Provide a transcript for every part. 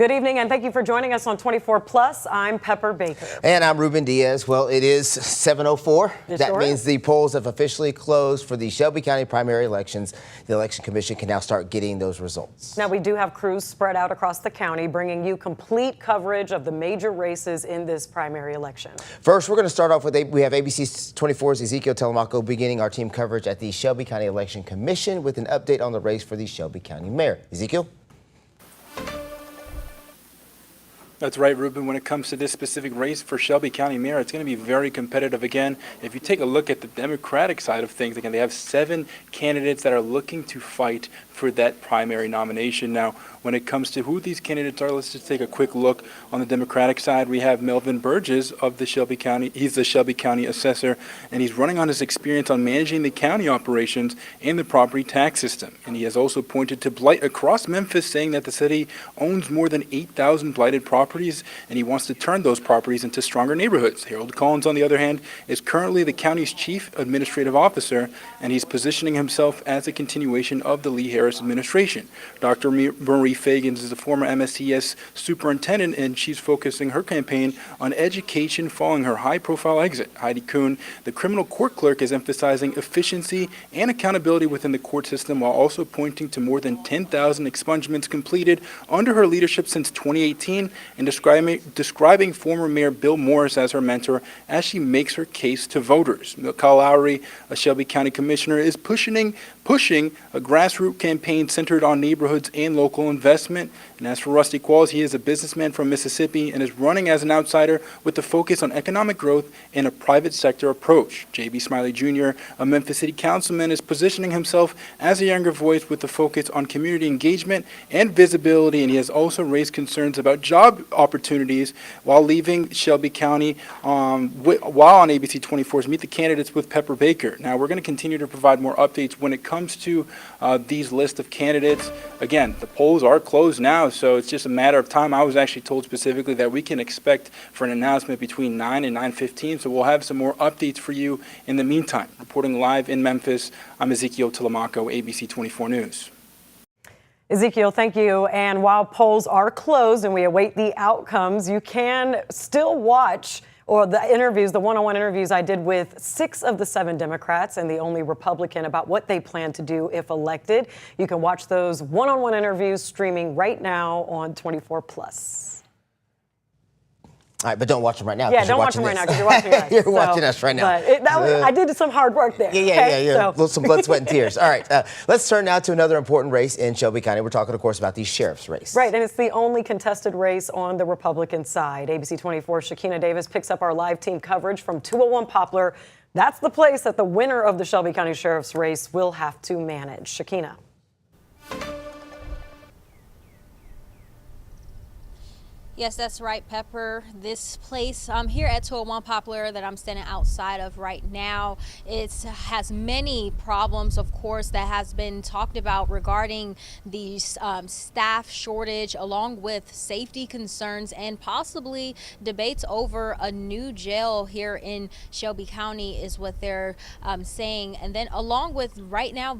Good evening, and thank you for joining us on 24 Plus. I'm Pepper Baker. And I'm Ruben Diaz. Well, it is 7:04. That means the polls have officially closed for the Shelby County primary elections. The Election Commission can now start getting those results. Now, we do have crews spread out across the county, bringing you complete coverage of the major races in this primary election. First, we're going to start off with, we have ABC 24's Ezekiel Telemaco beginning our team coverage at the Shelby County Election Commission with an update on the race for the Shelby County mayor. Ezekiel? That's right, Ruben. When it comes to this specific race for Shelby County mayor, it's going to be very competitive again. If you take a look at the Democratic side of things, again, they have 7 candidates that are looking to fight for that primary nomination. Now, when it comes to who these candidates are, let's just take a quick look. On the Democratic side, we have Melvin Burgess of the Shelby County. He's the Shelby County assessor, and he's running on his experience on managing the county operations and the property tax system. And he has also pointed to blight across Memphis, saying that the city owns more than 8,000 blighted properties, and he wants to turn those properties into stronger neighborhoods. Harold Collins, on the other hand, is currently the county's chief administrative officer, and he's positioning himself as a continuation of the Lee Harris administration. Dr. Marie Fagans is a former MSCS superintendent, and she's focusing her campaign on education following her high-profile exit. Heidi Kuhn, the criminal court clerk, is emphasizing efficiency and accountability within the court system, while also pointing to more than 10,000 expungements completed under her leadership since 2018, and describing former Mayor Bill Morris as her mentor as she makes her case to voters. Kyle Lowry, a Shelby County commissioner, is pushing a grassroots campaign centered on neighborhoods and local investment. And as for Rusty Qualls, he is a businessman from Mississippi and is running as an outsider with a focus on economic growth and a private sector approach. J.B. Smiley Jr., a Memphis City councilman, is positioning himself as a younger voice with a focus on community engagement and visibility, and he has also raised concerns about job opportunities while leaving Shelby County while on ABC 24's Meet the Candidates with Pepper Baker. Now, we're going to continue to provide more updates when it comes to these list of candidates. Again, the polls are closed now, so it's just a matter of time. I was actually told specifically that we can expect for an announcement between 9 and 9:15, so we'll have some more updates for you in the meantime. Reporting live in Memphis, I'm Ezekiel Telemaco, ABC 24 News. Ezekiel, thank you. And while polls are closed and we await the outcomes, you can still watch the interviews, the one-on-one interviews I did with 6 of the 7 Democrats and the only Republican about what they plan to do if elected. You can watch those one-on-one interviews streaming right now on 24 Plus. All right, but don't watch them right now. Yeah, don't watch them right now because you're watching us. You're watching us right now. But I did some hard work there. Yeah. Some blood, sweat, and tears. All right, let's turn now to another important race in Shelby County. We're talking, of course, about the sheriff's race. Right, and it's the only contested race on the Republican side. ABC 24's Shakina Davis picks up our live team coverage from 201 Poplar. That's the place that the winner of the Shelby County sheriff's race will have to manage. Shakina. Yes, that's right, Pepper. This place here at 201 Poplar that I'm standing outside of right now, it has many problems, of course, that has been talked about regarding the staff shortage, along with safety concerns and possibly debates over a new jail here in Shelby County is what they're saying. And then along with right now,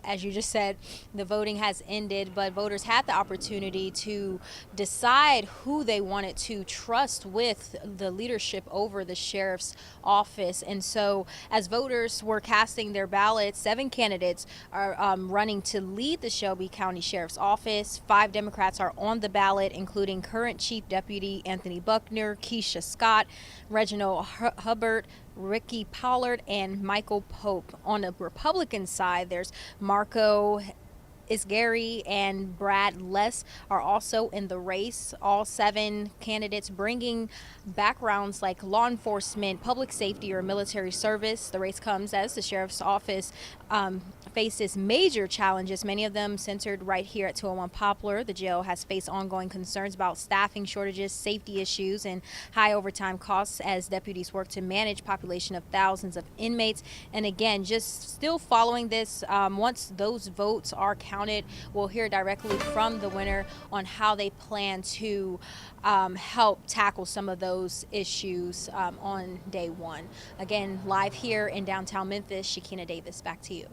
as you just said, the voting has ended, but voters had the opportunity to decide who they wanted to trust with the leadership over the sheriff's office. And so as voters were casting their ballots, 7 candidates are running to lead the Shelby County Sheriff's Office. 5 Democrats are on the ballot, including current Chief Deputy Anthony Buckner, Keisha Scott, Reginald Hubbard, Ricky Pollard, and Michael Pope. On the Republican side, there's Marco Gary and Brad Less are also in the race. All 7 candidates bringing backgrounds like law enforcement, public safety, or military service. The race comes as the sheriff's office faces major challenges, many of them centered right here at 201 Poplar. The jail has faced ongoing concerns about staffing shortages, safety issues, and high overtime costs as deputies work to manage population of thousands of inmates. And again, just still following this, once those votes are counted, we'll hear directly from the winner on how they plan to help tackle some of those issues on day one. Again, live here in downtown Memphis, Shakina Davis, back to you.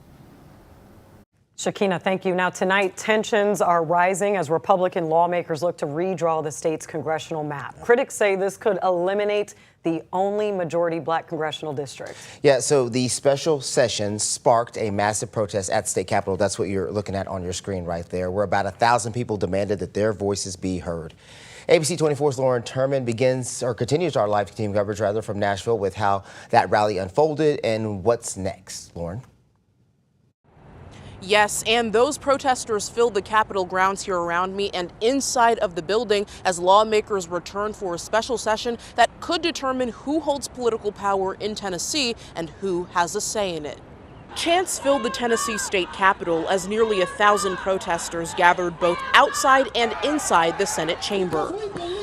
Shakina, thank you. Now, tonight, tensions are rising as Republican lawmakers look to redraw the state's congressional map. Critics say this could eliminate the only majority black congressional district. Yeah, so the special session sparked a massive protest at the state capitol. That's what you're looking at on your screen right there, where about 1,000 people demanded that their voices be heard. ABC 24's Lauren Turman continues our live team coverage from Nashville with how that rally unfolded and what's next. Lauren. Yes, and those protesters filled the Capitol grounds here around me and inside of the building as lawmakers return for a special session that could determine who holds political power in Tennessee and who has a say in it. Chants filled the Tennessee state capitol as nearly 1,000 protesters gathered both outside and inside the Senate chamber.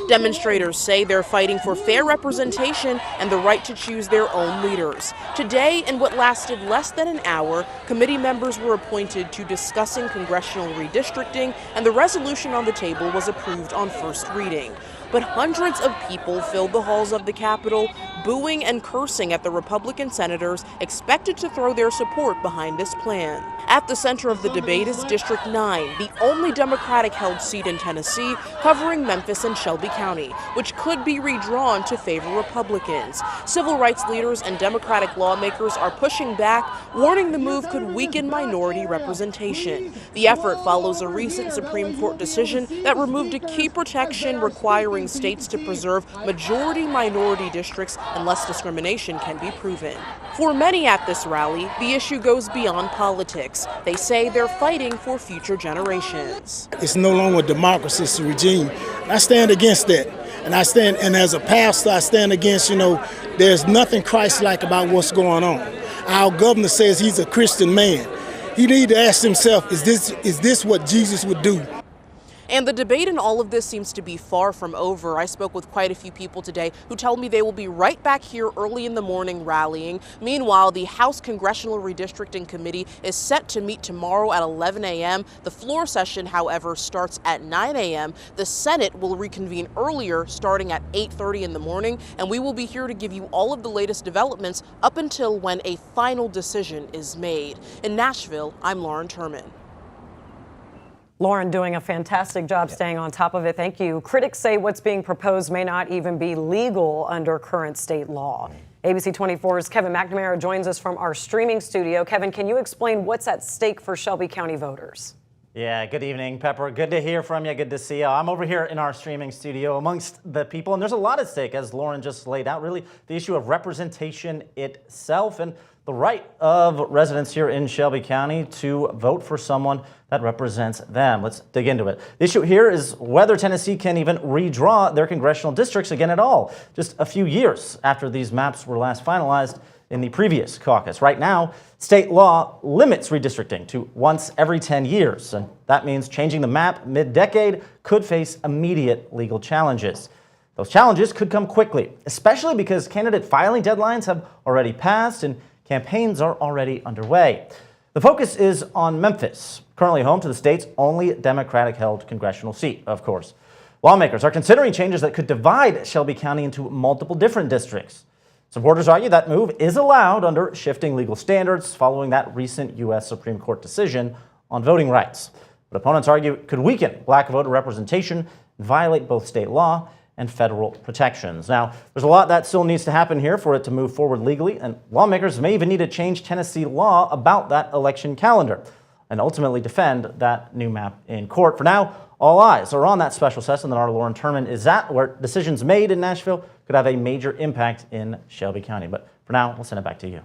Demonstrators say they're fighting for fair representation and the right to choose their own leaders. Today, in what lasted less than an hour, committee members were appointed to discussing congressional redistricting, and the resolution on the table was approved on first reading. But hundreds of people filled the halls of the Capitol, booing and cursing at the Republican senators expected to throw their support behind this plan. At the center of the debate is District 9, the only Democratic-held seat in Tennessee, covering Memphis and Shelby County, which could be redrawn to favor Republicans. Civil rights leaders and Democratic lawmakers are pushing back, warning the move could weaken minority representation. The effort follows a recent Supreme Court decision that removed a key protection requiring states to preserve majority-minority districts unless discrimination can be proven. For many at this rally, the issue goes beyond politics. They say they're fighting for future generations. It's no longer a democracy, it's a regime. I stand against that. And as a pastor, I stand against, there's nothing Christ-like about what's going on. Our governor says he's a Christian man. He needs to ask himself, is this what Jesus would do? And the debate in all of this seems to be far from over. I spoke with quite a few people today who tell me they will be right back here early in the morning rallying. Meanwhile, the House Congressional Redistricting Committee is set to meet tomorrow at 11 a.m. The floor session, however, starts at 9 a.m. The Senate will reconvene earlier, starting at 8:30 in the morning, and we will be here to give you all of the latest developments up until when a final decision is made. In Nashville, I'm Lauren Turman. Lauren doing a fantastic job staying on top of it. Thank you. Critics say what's being proposed may not even be legal under current state law. ABC 24's Kevin McNamara joins us from our streaming studio. Kevin, can you explain what's at stake for Shelby County voters? Yeah, good evening, Pepper. Good to hear from you. Good to see you. I'm over here in our streaming studio amongst the people, and there's a lot at stake, as Lauren just laid out, really the issue of representation itself and the right of residents here in Shelby County to vote for someone that represents them. Let's dig into it. The issue here is whether Tennessee can even redraw their congressional districts again at all, just a few years after these maps were last finalized in the previous caucus. Right now, state law limits redistricting to once every 10 years, and that means changing the map mid-decade could face immediate legal challenges. Those challenges could come quickly, especially because candidate filing deadlines have already passed and campaigns are already underway. The focus is on Memphis, currently home to the state's only Democratic-held congressional seat, of course. Lawmakers are considering changes that could divide Shelby County into multiple different districts. Supporters argue that move is allowed under shifting legal standards following that recent U.S. Supreme Court decision on voting rights. But opponents argue it could weaken black voter representation and violate both state law and federal protections. Now, there's a lot that still needs to happen here for it to move forward legally, and lawmakers may even need to change Tennessee law about that election calendar and ultimately defend that new map in court. For now, all eyes are on that special session that our Lauren Turman is at, where decisions made in Nashville could have a major impact in Shelby County. But for now, we'll send it back to you.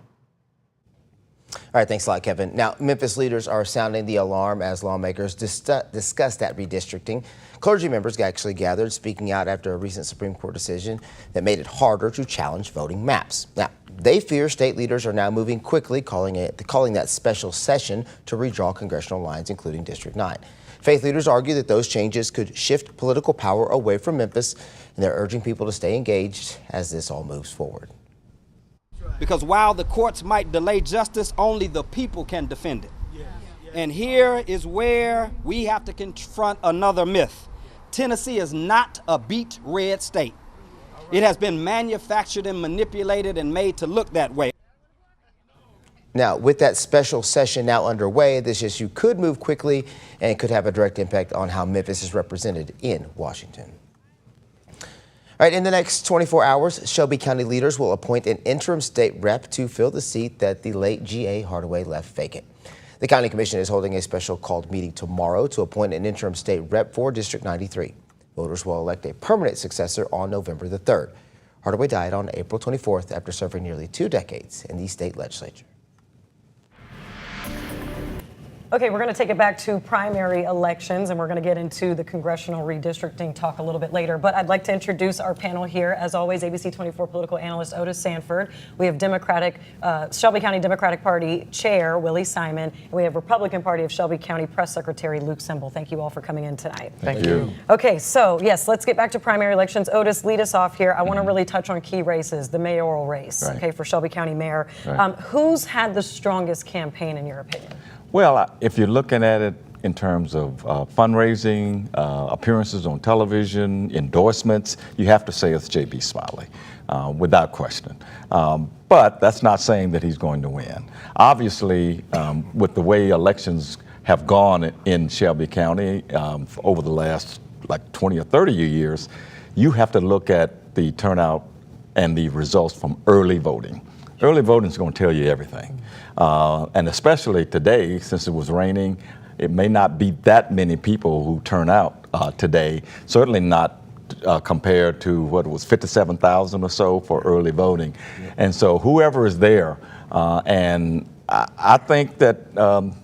All right, thanks a lot, Kevin. Now, Memphis leaders are sounding the alarm as lawmakers discuss that redistricting. Clergy members actually gathered, speaking out after a recent Supreme Court decision that made it harder to challenge voting maps. Now, they fear state leaders are now moving quickly, calling that special session to redraw congressional lines, including District 9. Faith leaders argue that those changes could shift political power away from Memphis, and they're urging people to stay engaged as this all moves forward. Because while the courts might delay justice, only the people can defend it. And here is where we have to confront another myth. Tennessee is not a beet red state. It has been manufactured and manipulated and made to look that way. Now, with that special session now underway, this issue could move quickly and could have a direct impact on how Memphis is represented in Washington. All right, in the next 24 hours, Shelby County leaders will appoint an interim state rep to fill the seat that the late G.A. Hardaway left vacant. The County Commission is holding a special called meeting tomorrow to appoint an interim state rep for District 93. Voters will elect a permanent successor on November the 3rd. Hardaway died on April 24th after serving nearly 2 decades in the state legislature. Okay, we're going to take it back to primary elections, and we're going to get into the congressional redistricting talk a little bit later. But I'd like to introduce our panel here. As always, ABC 24 political analyst Otis Sanford. We have Shelby County Democratic Party Chair Willie Simon, and we have Republican Party of Shelby County Press Secretary Luke Semble. Thank you all for coming in tonight. Thank you. Okay, so yes, let's get back to primary elections. Otis, lead us off here. I want to really touch on key races, the mayoral race, okay, for Shelby County Mayor. Right. Who's had the strongest campaign, in your opinion? Well, if you're looking at it in terms of fundraising, appearances on television, endorsements, you have to say it's J.B. Smiley, without question. But that's not saying that he's going to win. Obviously, with the way elections have gone in Shelby County over the last like 20 or 30 years, you have to look at the turnout and the results from early voting. Early voting is going to tell you everything. And especially today, since it was raining, it may not be that many people who turn out today, certainly not compared to what it was 57,000 or so for early voting. And so whoever is there, and I think that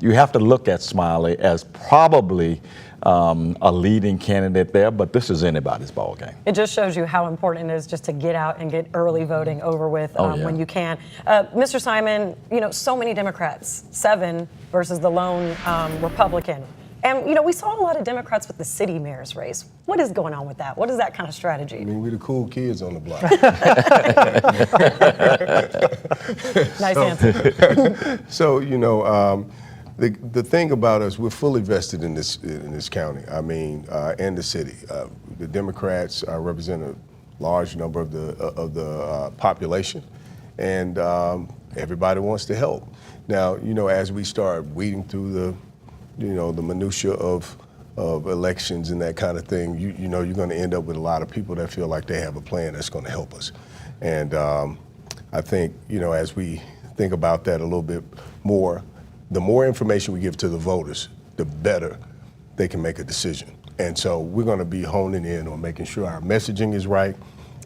you have to look at Smiley as probably a leading candidate there, but this is anybody's ball game. It just shows you how important it is just to get out and get early voting over with when you can. Mr. Simon, you know, so many Democrats, 7 versus the lone Republican. And, you know, we saw a lot of Democrats with the city mayor's race. What is going on with that? What is that kind of strategy? I mean, we're the cool kids on the block. Nice answer. So, you know, the thing about us, we're fully vested in this county. I mean, and the city. The Democrats represent a large number of the population, and everybody wants to help. Now, you know, as we start weeding through the minutia of elections and that kind of thing, you know, you're going to end up with a lot of people that feel like they have a plan that's going to help us. And I think, you know, as we think about that a little bit more, the more information we give to the voters, the better they can make a decision. And so we're going to be honing in on making sure our messaging is right,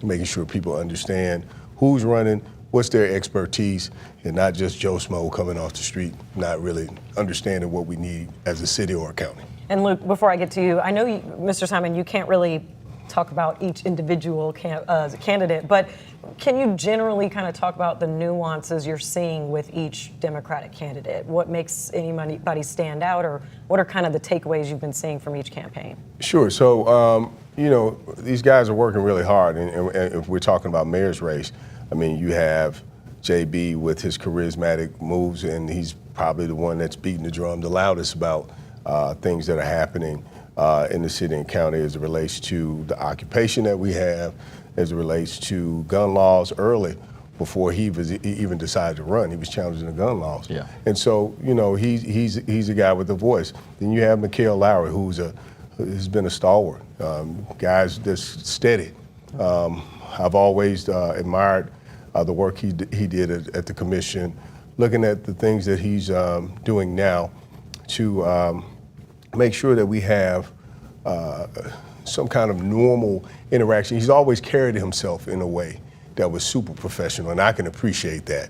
making sure people understand who's running, what's their expertise, and not just Joe Smo coming off the street, not really understanding what we need as a city or a county. And Luke, before I get to you, I know, Mr. Simon, you can't really talk about each individual candidate, but can you generally kind of talk about the nuances you're seeing with each Democratic candidate? What makes anybody stand out, or what are kind of the takeaways you've been seeing from each campaign? Sure. So, you know, these guys are working really hard, and if we're talking about mayor's race, I mean, you have JB with his charismatic moves, and he's probably the one that's beating the drum the loudest about things that are happening in the city and county as it relates to the occupation that we have, as it relates to gun laws early before he even decided to run. He was challenging the gun laws. Yeah. And so, you know, he's a guy with a voice. Then you have Mikhail Lowry, who's been a stalwart. Guys that's steady. I've always admired the work he did at the commission, looking at the things that he's doing now to make sure that we have some kind of normal interaction. He's always carried himself in a way that was super professional, and I can appreciate that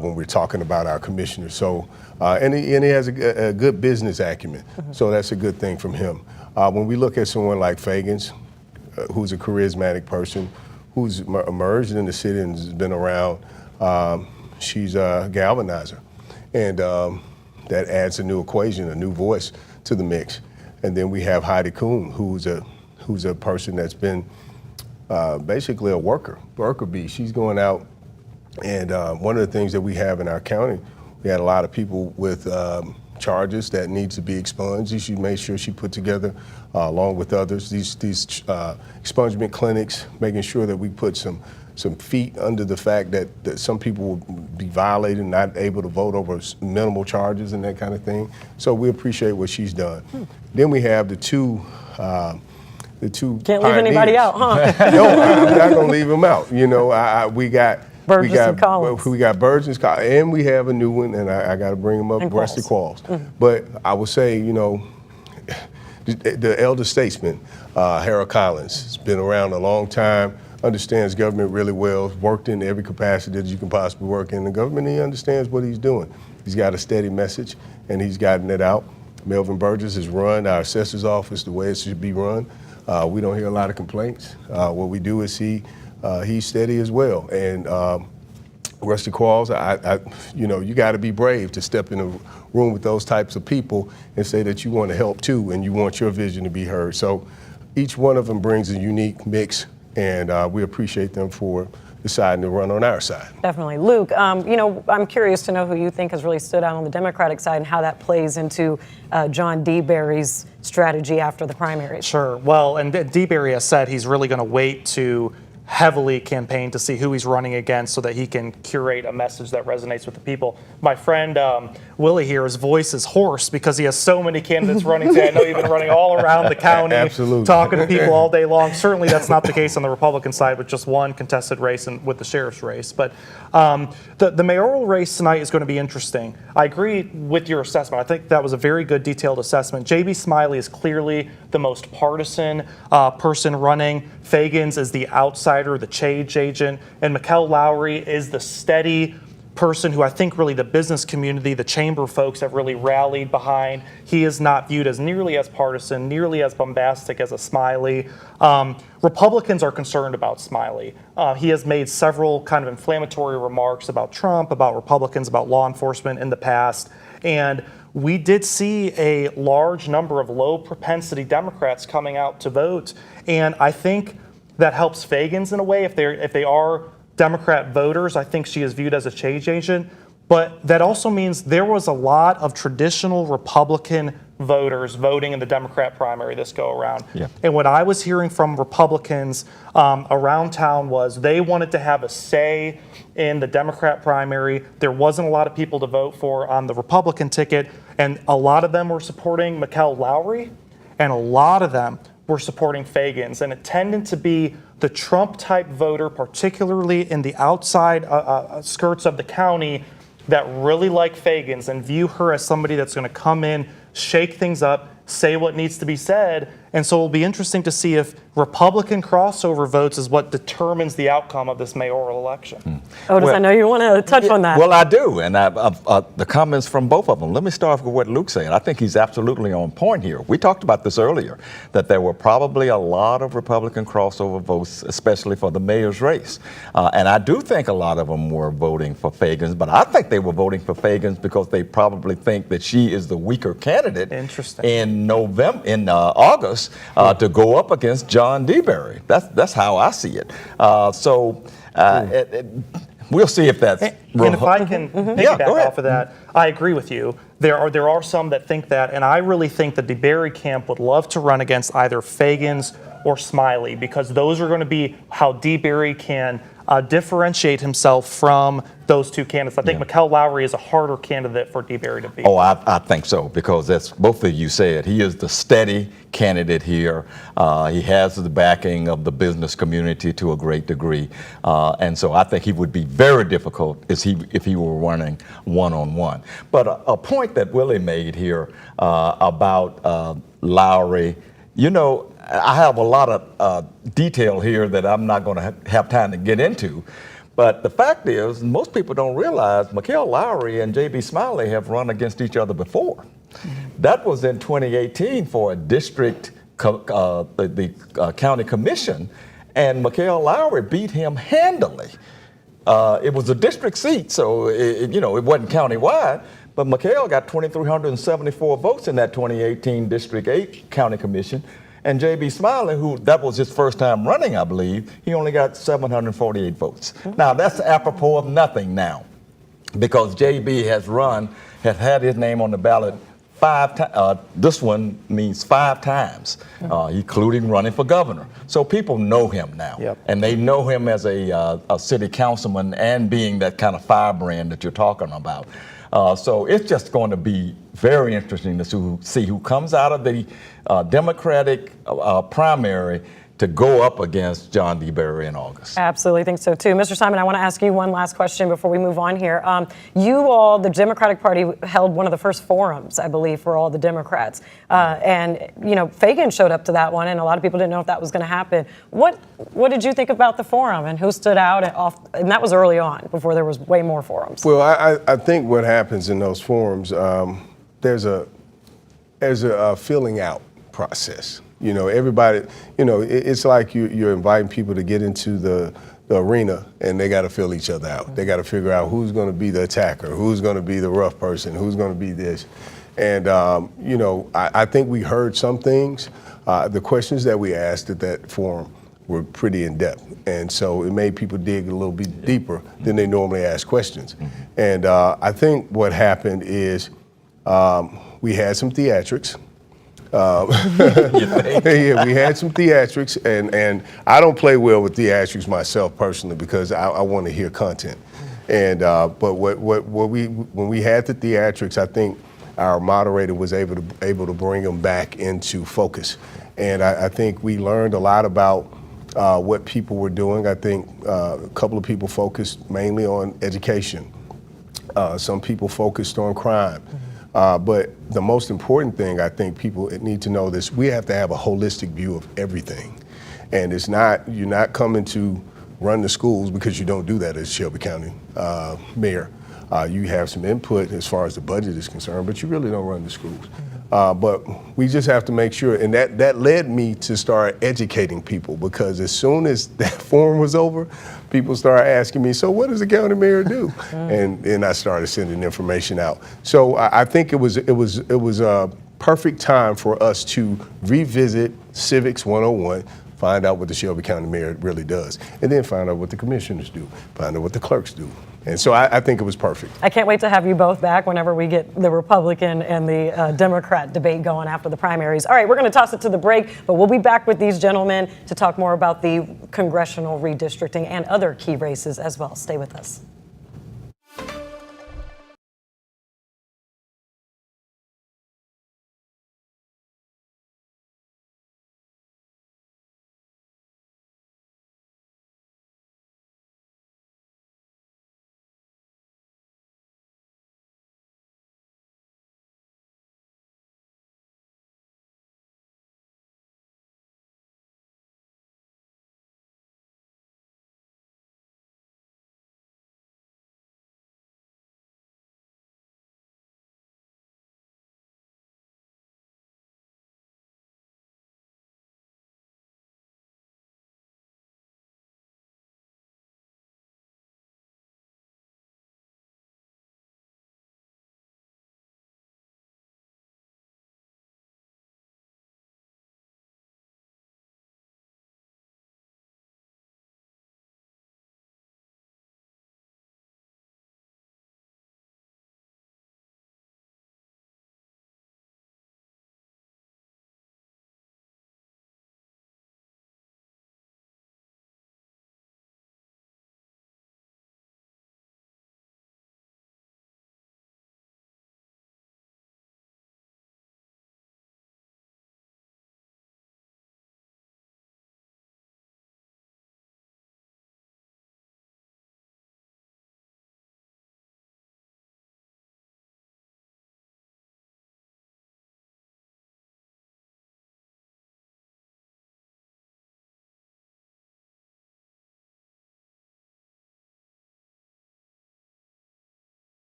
when we're talking about our commissioner. So, and he has a good business acumen, so that's a good thing from him. When we look at someone like Fagans, who's a charismatic person, who's emerged in the city and has been around, she's a galvanizer, and that adds a new equation, a new voice to the mix. And then we have Heidi Kuhn, who's a person that's been basically a worker bee. She's going out, and one of the things that we have in our county, we had a lot of people with charges that need to be expunged. She made sure she put together, along with others, these expungement clinics, making sure that we put some some feet under the fact that some people will be violated, not able to vote over minimal charges and that kind of thing. So we appreciate what she's done. Then we have the two Can't leave anybody out, huh? No, I'm not going to leave them out. You know, we got Burgess and Collins. We got Burgess, and we have a new one, and I got to bring them up, Rusty Qualls. But I would say, you know, the elder statesman, Harold Collins, has been around a long time, understands government really well, worked in every capacity that you can possibly work in the government, and he understands what he's doing. He's got a steady message, and he's gotten it out. Melvin Burgess has run our assessor's office the way it should be run. We don't hear a lot of complaints. What we do is he's steady as well. And Rusty Qualls, you know, you got to be brave to step in a room with those types of people and say that you want to help too, and you want your vision to be heard. So each one of them brings a unique mix, and we appreciate them for deciding to run on our side. Definitely. Luke, you know, I'm curious to know who you think has really stood out on the Democratic side and how that plays into John DeBerry's strategy after the primaries. Sure. Well, and DeBerry has said he's really going to wait to heavily campaign to see who he's running against so that he can curate a message that resonates with the people. My friend Willie here, his voice is hoarse because he has so many candidates running today. I know you've been running all around the county, Absolutely. talking to people all day long. Certainly that's not the case on the Republican side with just one contested race and with the sheriff's race. But the mayoral race tonight is going to be interesting. I agree with your assessment. I think that was a very good detailed assessment. J.B. Smiley is clearly the most partisan person running. Fagans is the outsider, the change agent, and Mikkel Lowry is the steady person who I think really the business community, the chamber folks have really rallied behind. He is not viewed as nearly as partisan, nearly as bombastic as a Smiley. Republicans are concerned about Smiley. He has made several kind of inflammatory remarks about Trump, about Republicans, about law enforcement in the past. And we did see a large number of low propensity Democrats coming out to vote. And I think that helps Fagans in a way. If they are Democrat voters, I think she is viewed as a change agent. But that also means there was a lot of traditional Republican voters voting in the Democrat primary this go around. Yeah. And what I was hearing from Republicans around town was they wanted to have a say in the Democrat primary. There wasn't a lot of people to vote for on the Republican ticket, and a lot of them were supporting Mikkel Lowry, and a lot of them were supporting Fagans. And it tended to be the Trump-type voter, particularly in the outside skirts of the county, that really like Fagans and view her as somebody that's going to come in, shake things up, say what needs to be said. And so it'll be interesting to see if Republican crossover votes is what determines the outcome of this mayoral election. Otis, I know you want to touch on that. Well, I do, and the comments from both of them. Let me start with what Luke said. I think he's absolutely on point here. We talked about this earlier, that there were probably a lot of Republican crossover votes, especially for the mayor's race. And I do think a lot of them were voting for Fagans, but I think they were voting for Fagans because they probably think that she is the weaker candidate in August to go up against John DeBerry. That's how I see it. We'll see if that's. And if I can piggyback off of that, I agree with you. There are some that think that, and I really think the DeBerry camp would love to run against either Fagans or Smiley, because those are going to be how DeBerry can differentiate himself from those two candidates. I think Mikkel Lowry is a harder candidate for DeBerry to beat. Oh, I think so, because as both of you said, he is the steady candidate here. He has the backing of the business community to a great degree. And so I think he would be very difficult if he were running one-on-one. But a point that Willie made here about Lowry, you know, I have a lot of detail here that I'm not going to have time to get into. But the fact is, most people don't realize Mikkel Lowry and J.B. Smiley have run against each other before. That was in 2018 for a district, the county commission, and Mikkel Lowry beat him handily. It was a district seat, so it wasn't countywide. But Mikkel got 2,374 votes in that 2018 District 8 County Commission. And J.B. Smiley, that was his first time running, I believe, he only got 748 votes. Now, that's apropos of nothing now, because J.B. has had his name on the ballot this one means 5 times, including running for governor. So people know him now, and they know him as a city councilman and being that kind of firebrand that you're talking about. So it's just going to be very interesting to see who comes out of the Democratic primary to go up against John D. Berry in August. Absolutely think so too. Mr. Simon, I want to ask you one last question before we move on here. You all, the Democratic Party, held one of the first forums, I believe, for all the Democrats. And, you know, Fagan showed up to that one, and a lot of people didn't know if that was going to happen. What did you think about the forum, and who stood out? And that was early on, before there was way more forums. Well, I think what happens in those forums, there's a filling out process. You know, everybody, you know, it's like you're inviting people to get into the arena, and they got to fill each other out. They got to figure out who's going to be the attacker, who's going to be the rough person, who's going to be this. And, you know, I think we heard some things. The questions that we asked at that forum were pretty in-depth. And so it made people dig a little bit deeper than they normally ask questions. And I think what happened is we had some theatrics. Yeah, we had some theatrics, and I don't play well with theatrics myself personally because I want to hear content. And but when we had the theatrics, I think our moderator was able to bring them back into focus. And I think we learned a lot about what people were doing. I think a couple of people focused mainly on education. Some people focused on crime. But the most important thing I think people need to know is we have to have a holistic view of everything. And it's not, you're not coming to run the schools because you don't do that as Shelby County mayor. You have some input as far as the budget is concerned, but you really don't run the schools. But we just have to make sure, and that led me to start educating people, because as soon as that forum was over, people started asking me, so what does the county mayor do? And I started sending information out. So I think it was a perfect time for us to revisit Civics 101, find out what the Shelby County mayor really does, and then find out what the commissioners do, find out what the clerks do. And so I think it was perfect. I can't wait to have you both back whenever we get the Republican and the Democrat debate going after the primaries. All right, we're going to toss it to the break, but we'll be back with these gentlemen to talk more about the congressional redistricting and other key races as well. Stay with us.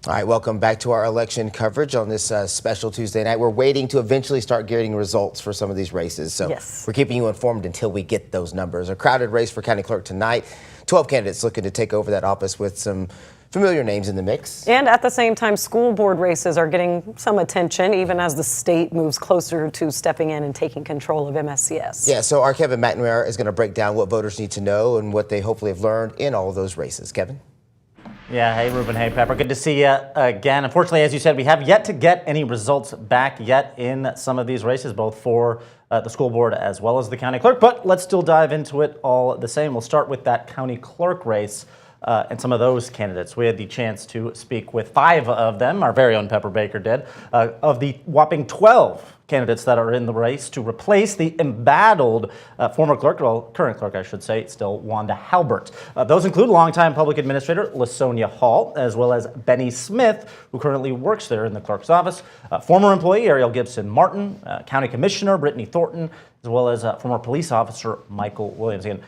All right, welcome back to our election coverage on this special Tuesday night. We're waiting to eventually start getting results for some of these races. So we're keeping you informed until we get those numbers. A crowded race for county clerk tonight. 12 candidates looking to take over that office with some familiar names in the mix. And at the same time, school board races are getting some attention, even as the state moves closer to stepping in and taking control of MSCS. Yeah, so our Kevin McNamara is going to break down what voters need to know and what they hopefully have learned in all of those races. Kevin? Yeah, hey Ruben, hey Pepper, good to see you again. Unfortunately, as you said, we have yet to get any results back yet in some of these races, both for the school board as well as the county clerk, but let's still dive into it all the same. We'll start with that county clerk race and some of those candidates. We had the chance to speak with 5 of them, our very own Pepper Baker did, of the whopping 12 candidates that are in the race to replace the embattled former clerk, well, current clerk, I should say, still Wanda Halbert. Those include longtime public administrator LaSonia Hall, as well as Benny Smith, who currently works there in the clerk's office, former employee Ariel Gibson Martin, county commissioner Brittany Thornton, as well as former police officer Michael Williams. Again,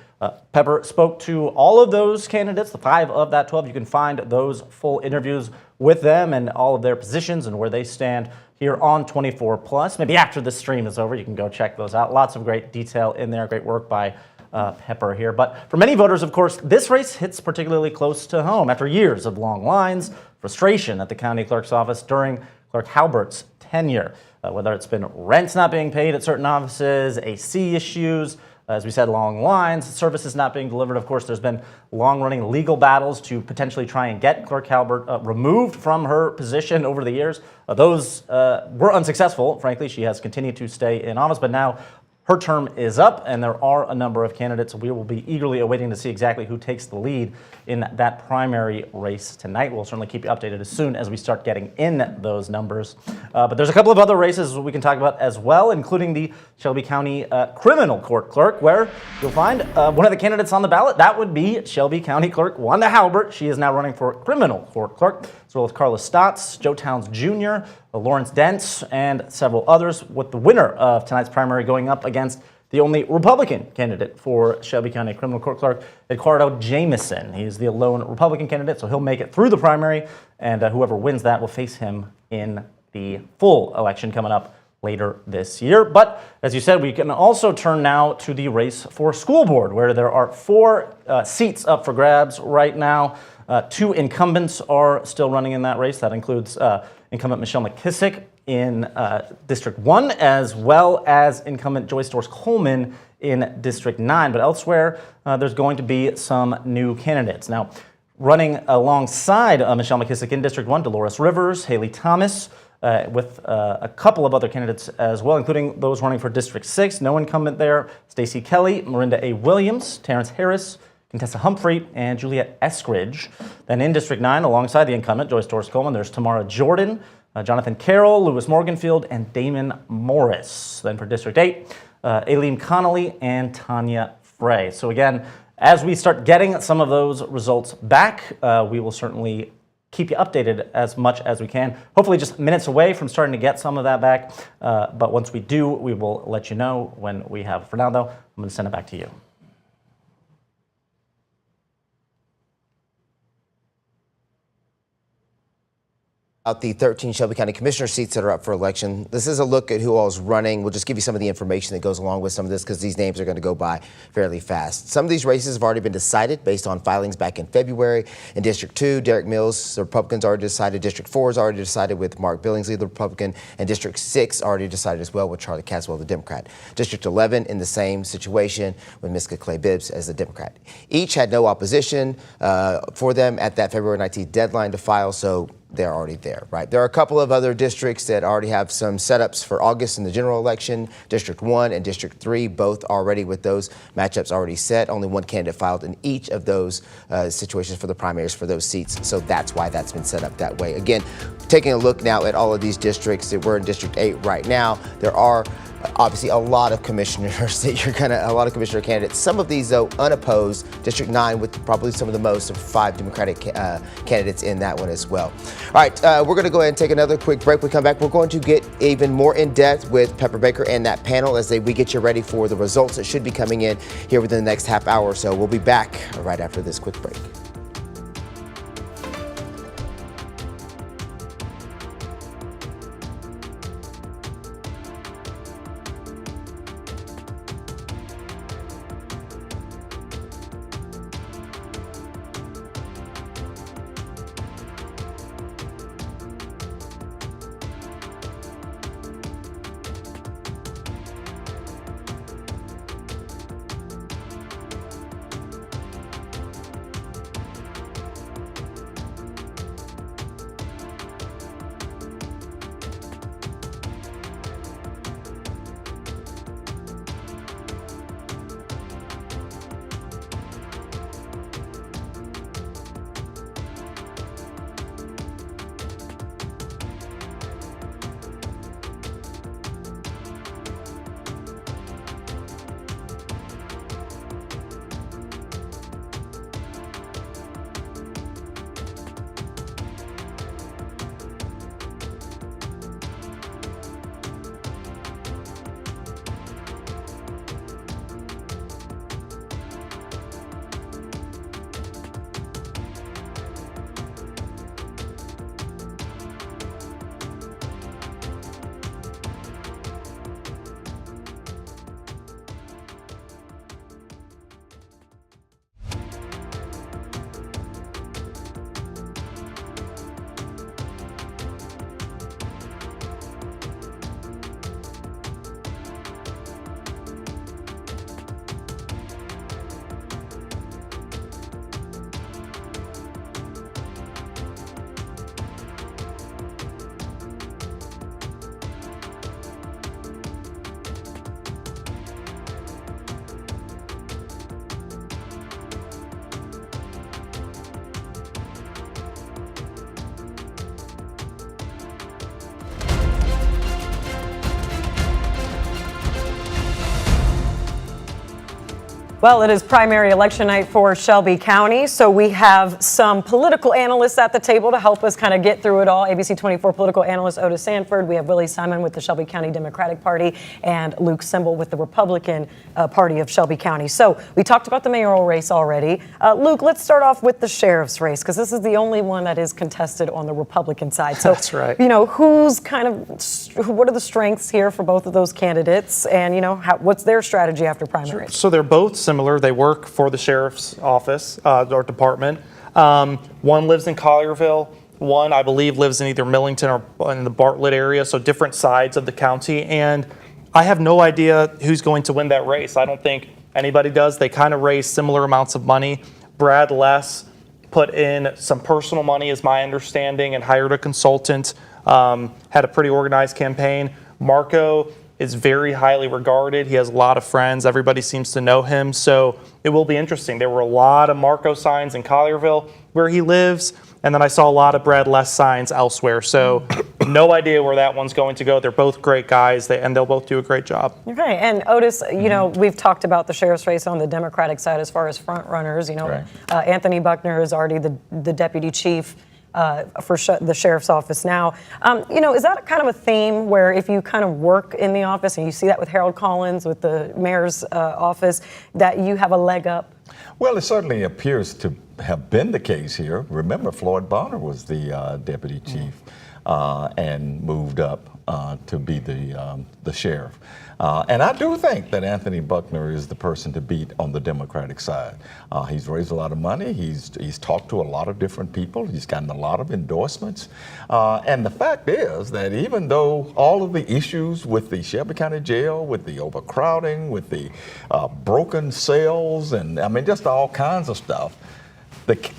Pepper spoke to all of those candidates, the 5 of that 12. You can find those full interviews with them and all of their positions and where they stand here on 24+. Maybe after the stream is over, you can go check those out. Lots of great detail in there. Great work by Pepper here. But for many voters, of course, this race hits particularly close to home after years of long lines, frustration at the county clerk's office during Clerk Halbert's tenure. Whether it's been rents not being paid at certain offices, AC issues, as we said, long lines, services not being delivered. Of course, there's been long-running legal battles to potentially try and get Clerk Halbert removed from her position over the years. Those were unsuccessful. Frankly, she has continued to stay in office, but now her term is up, and there are a number of candidates. We will be eagerly awaiting to see exactly who takes the lead in that primary race tonight. We'll certainly keep you updated as soon as we start getting in those numbers. But there's a couple of other races we can talk about as well, including the Shelby County Criminal Court Clerk, where you'll find one of the candidates on the ballot. That would be Shelby County Clerk Wanda Halbert. She is now running for Criminal Court Clerk, as well as Carla Stotts, Joe Towns Jr., Lawrence Dents, and several others, with the winner of tonight's primary going up against the only Republican candidate for Shelby County Criminal Court Clerk, Ricardo Jamison. He's the lone Republican candidate, so he'll make it through the primary, and whoever wins that will face him in the full election coming up later this year. But as you said, we can also turn now to the race for school board, where there are 4 seats up for grabs right now. 2 incumbents are still running in that race. That includes incumbent Michelle McKissick in District 1, as well as incumbent Joyce Doris Coleman in District 9. But elsewhere, there's going to be some new candidates. Now, running alongside Michelle McKissick in District 1, Dolores Rivers, Haley Thomas, with a couple of other candidates as well, including those running for District 6. No incumbent there. Stacey Kelly, Miranda A. Williams, Terrence Harris, Contessa Humphrey, and Juliet Eskridge. Then in District 9, alongside the incumbent, Joyce Doris Coleman, there's Tamara Jordan, Jonathan Carroll, Lewis Morganfield, and Damon Morris. Then for District 8, Aileen Connolly and Tanya Frey. So again, as we start getting some of those results back, we will certainly keep you updated as much as we can. Hopefully just minutes away from starting to get some of that back. But once we do, we will let you know when we have. For now, though, I'm going to send it back to you. Out the 13 Shelby County Commissioner seats that are up for election. This is a look at who all is running. We'll just give you some of the information that goes along with some of this because these names are going to go by fairly fast. Some of these races have already been decided based on filings back in February. In District 2, Derek Mills, the Republican's already decided. District 4 is already decided with Mark Billingsley, the Republican. And District 6 already decided as well with Charlie Caswell, the Democrat. District 11 in the same situation with Miska Clay Bibbs as the Democrat. Each had no opposition for them at that February 19th deadline to file, so they're already there, right? There are a couple of other districts that already have some setups for August in the general election. District 1 and District 3, both already with those matchups already set. Only one candidate filed in each of those situations for the primaries for those seats. So that's why that's been set up that way. Again, taking a look now at all of these districts that we're in District 8 right now, there are obviously a lot of commissioners a lot of commissioner candidates. Some of these, though, unopposed. District 9 with probably some of the most of 5 Democratic candidates in that one as well. All right, we're going to go ahead and take another quick break. When we come back, we're going to get even more in depth with Pepper Baker and that panel as we get you ready for the results that should be coming in here within the next half hour or so. We'll be back right after this quick break. Well, it is primary election night for Shelby County, so we have some political analysts at the table to help us kind of get through it all. ABC 24 political analyst Otis Sanford. We have Willie Simon with the Shelby County Democratic Party and Luke Simbel with the Republican Party of Shelby County. So we talked about the mayoral race already. Luke, let's start off with the sheriff's race because this is the only one that is contested on the Republican side. So, that's right. You know, what are the strengths here for both of those candidates, and what's their strategy after primaries? So they're both similar. They work for the sheriff's office or department. One lives in Collierville. One, I believe, lives in either Millington or in the Bartlett area, so different sides of the county. And I have no idea who's going to win that race. I don't think anybody does. They kind of raise similar amounts of money. Brad Less put in some personal money, is my understanding, and hired a consultant. Had a pretty organized campaign. Marco is very highly regarded. He has a lot of friends. Everybody seems to know him. So it will be interesting. There were a lot of Marco signs in Collierville where he lives. And then I saw a lot of Brad Less signs elsewhere. So no idea where that one's going to go. They're both great guys, and they'll both do a great job. Okay. And Otis, we've talked about the sheriff's race on the Democratic side as far as front runners. Right. Anthony Buckner is already the deputy chief for the sheriff's office now. Is that kind of a theme where if you kind of work in the office, and you see that with Harold Collins, with the mayor's office, that you have a leg up? Well, it certainly appears to have been the case here. Remember, Floyd Bonner was the deputy chief and moved up to be the sheriff. And I do think that Anthony Buckner is the person to beat on the Democratic side. He's raised a lot of money. He's talked to a lot of different people. He's gotten a lot of endorsements. And the fact is that even though all of the issues with the Shelby County Jail, with the overcrowding, with the broken cells, and I mean just all kinds of stuff,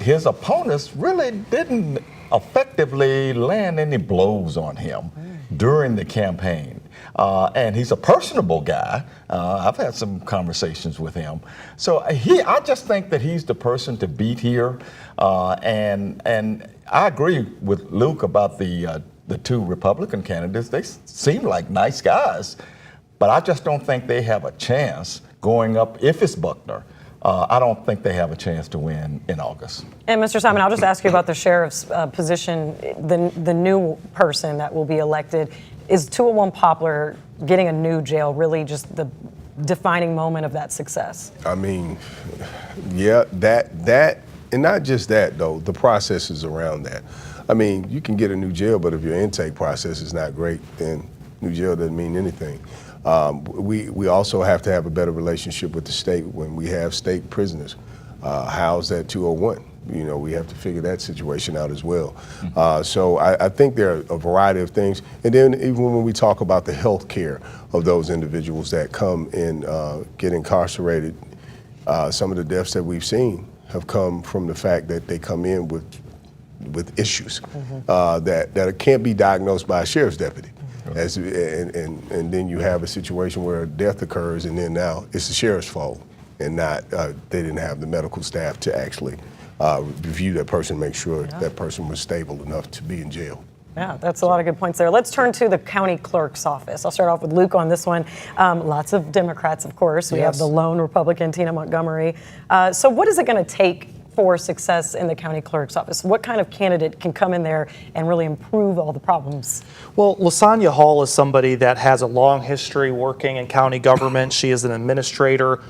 his opponents really didn't effectively land any blows on him during the campaign. And he's a personable guy. I've had some conversations with him. So I just think that he's the person to beat here. And I agree with Luke about the two Republican candidates. They seem like nice guys, but I just don't think they have a chance going up if it's Buckner. I don't think they have a chance to win in August. And Mr. Simon, I'll just ask you about the sheriff's position. The new person that will be elected, is 201 Poplar getting a new jail really just the defining moment of that success? I mean, yeah, that, and not just that though, the processes around that. I mean, you can get a new jail, but if your intake process is not great, then new jail doesn't mean anything. We also have to have a better relationship with the state when we have state prisoners housed at 201. We have to figure that situation out as well. So I think there are a variety of things. And then even when we talk about the health care of those individuals that come and get incarcerated, some of the deaths that we've seen have come from the fact that they come in with issues that can't be diagnosed by a sheriff's deputy. And then you have a situation where a death occurs, and then now it's the sheriff's fault, and not they didn't have the medical staff to actually review that person, make sure that person was stable enough to be in jail. Yeah, that's a lot of good points there. Let's turn to the county clerk's office. I'll start off with Luke on this one. Lots of Democrats, of course. We have the lone Republican, Tina Montgomery. So what is it going to take for success in the county clerk's office? What kind of candidate can come in there and really improve all the problems? Well, Lasagna Hall is somebody that has a long history working in county government. She is an administrator.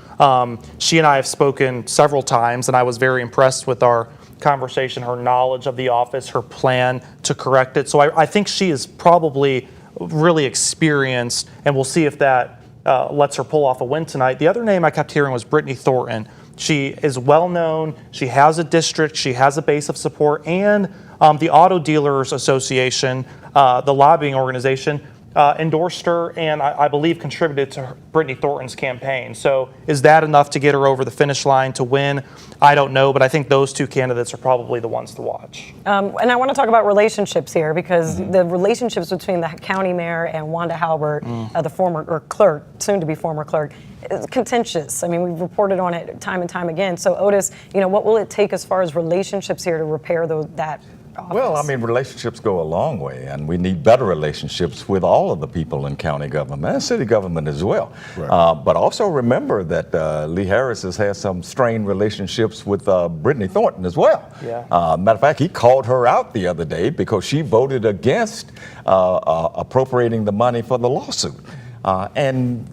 She and I have spoken several times, and I was very impressed with our conversation, her knowledge of the office, her plan to correct it. So I think she is probably really experienced, and we'll see if that lets her pull off a win tonight. The other name I kept hearing was Brittany Thornton. She is well known. She has a district. She has a base of support. And the Auto Dealers Association, the lobbying organization, endorsed her and I believe contributed to Brittany Thornton's campaign. So is that enough to get her over the finish line to win? I don't know, but I think those two candidates are probably the ones to watch. And I want to talk about relationships here because the relationships between the county mayor and Wanda Halbert, the former clerk, soon to be former clerk, is contentious. I mean, we've reported on it time and time again. So Otis, what will it take as far as relationships here to repair that office? Well, I mean, relationships go a long way, and we need better relationships with all of the people in county government and city government as well. Right. But also remember that Lee Harris has had some strained relationships with Brittany Thornton as well. Yeah. Matter of fact, he called her out the other day because she voted against appropriating the money for the lawsuit. And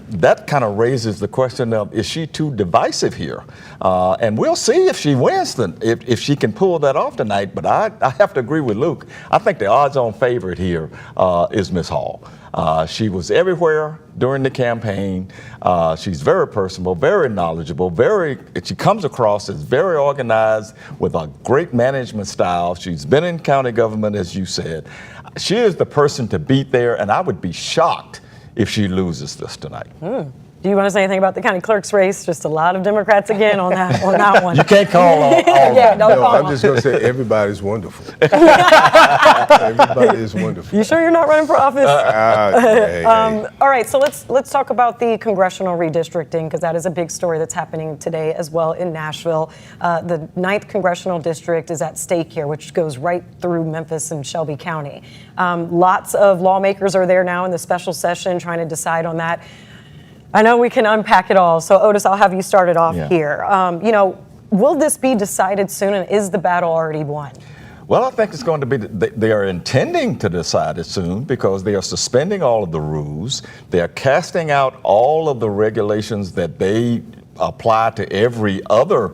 that kind of raises the question of, is she too divisive here? And we'll see if she wins, if she can pull that off tonight. But I have to agree with Luke. I think the odds-on favorite here is Ms. Hall. She was everywhere during the campaign. She's very personable, very knowledgeable, she comes across as very organized with a great management style. She's been in county government, as you said. She is the person to beat there, and I would be shocked if she loses this tonight. Do you want to say anything about the county clerk's race? Just a lot of Democrats again on that one. You can't call all Yeah, No, call I'm them. just going to say everybody's wonderful. Everybody is wonderful. You sure you're not running for office? Hey. All right, so let's talk about the congressional redistricting, because that is a big story that's happening today as well in Nashville. The 9th congressional district is at stake here, which goes right through Memphis and Shelby County. Lots of lawmakers are there now in the special session trying to decide on that. I know we can unpack it all, so Otis, I'll have you started off here. Will this be decided soon, and is the battle already won? Well, I think it's going to be, they are intending to decide it soon because they are suspending all of the rules. They are casting out all of the regulations that they apply to every other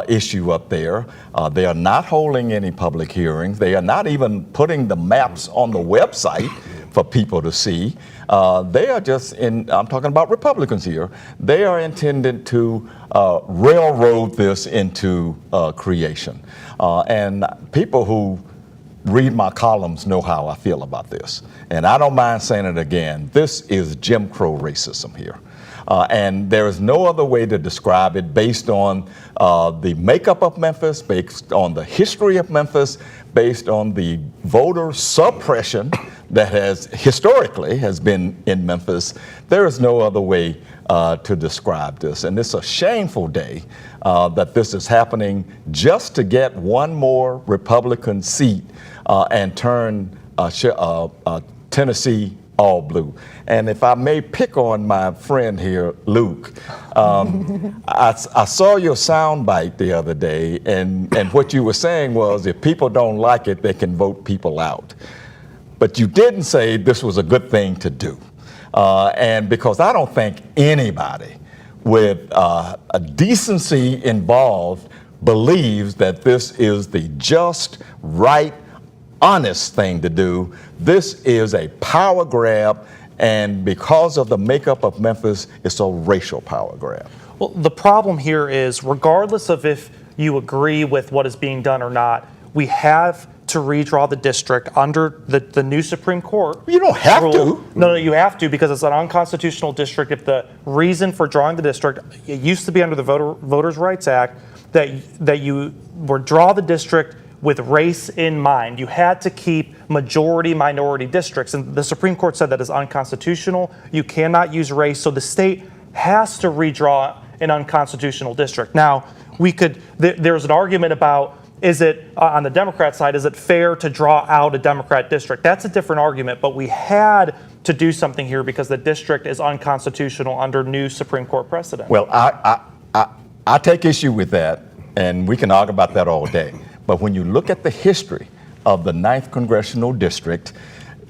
issue up there. They are not holding any public hearings. They are not even putting the maps on the website for people to see. They are just I'm talking about Republicans here, they are intended to railroad this into creation. And people who read my columns know how I feel about this. And I don't mind saying it again, this is Jim Crow racism here. And there is no other way to describe it based on the makeup of Memphis, based on the history of Memphis, based on the voter suppression that historically has been in Memphis. There is no other way to describe this. And it's a shameful day that this is happening just to get one more Republican seat and turn Tennessee all blue. And if I may pick on my friend here, Luke, I saw your soundbite the other day, and what you were saying was if people don't like it, they can vote people out. But you didn't say this was a good thing to do. And because I don't think anybody with a decency involved believes that this is the just, right, honest thing to do. This is a power grab, and because of the makeup of Memphis, it's a racial power grab. Well, the problem here is, regardless of if you agree with what is being done or not, we have to redraw the district under the new Supreme Court. You don't have to. No, you have to, because it's an unconstitutional district. If the reason for drawing the district, it used to be under the Voters' Rights Act, that you would draw the district with race in mind. You had to keep majority-minority districts, and the Supreme Court said that is unconstitutional. You cannot use race, so the state has to redraw an unconstitutional district. Now, there's an argument about, is it, on the Democrat side, is it fair to draw out a Democrat district? That's a different argument, but we had to do something here because the district is unconstitutional under new Supreme Court precedent. Well, I take issue with that, and we can argue about that all day. But when you look at the history of the 9th Congressional District,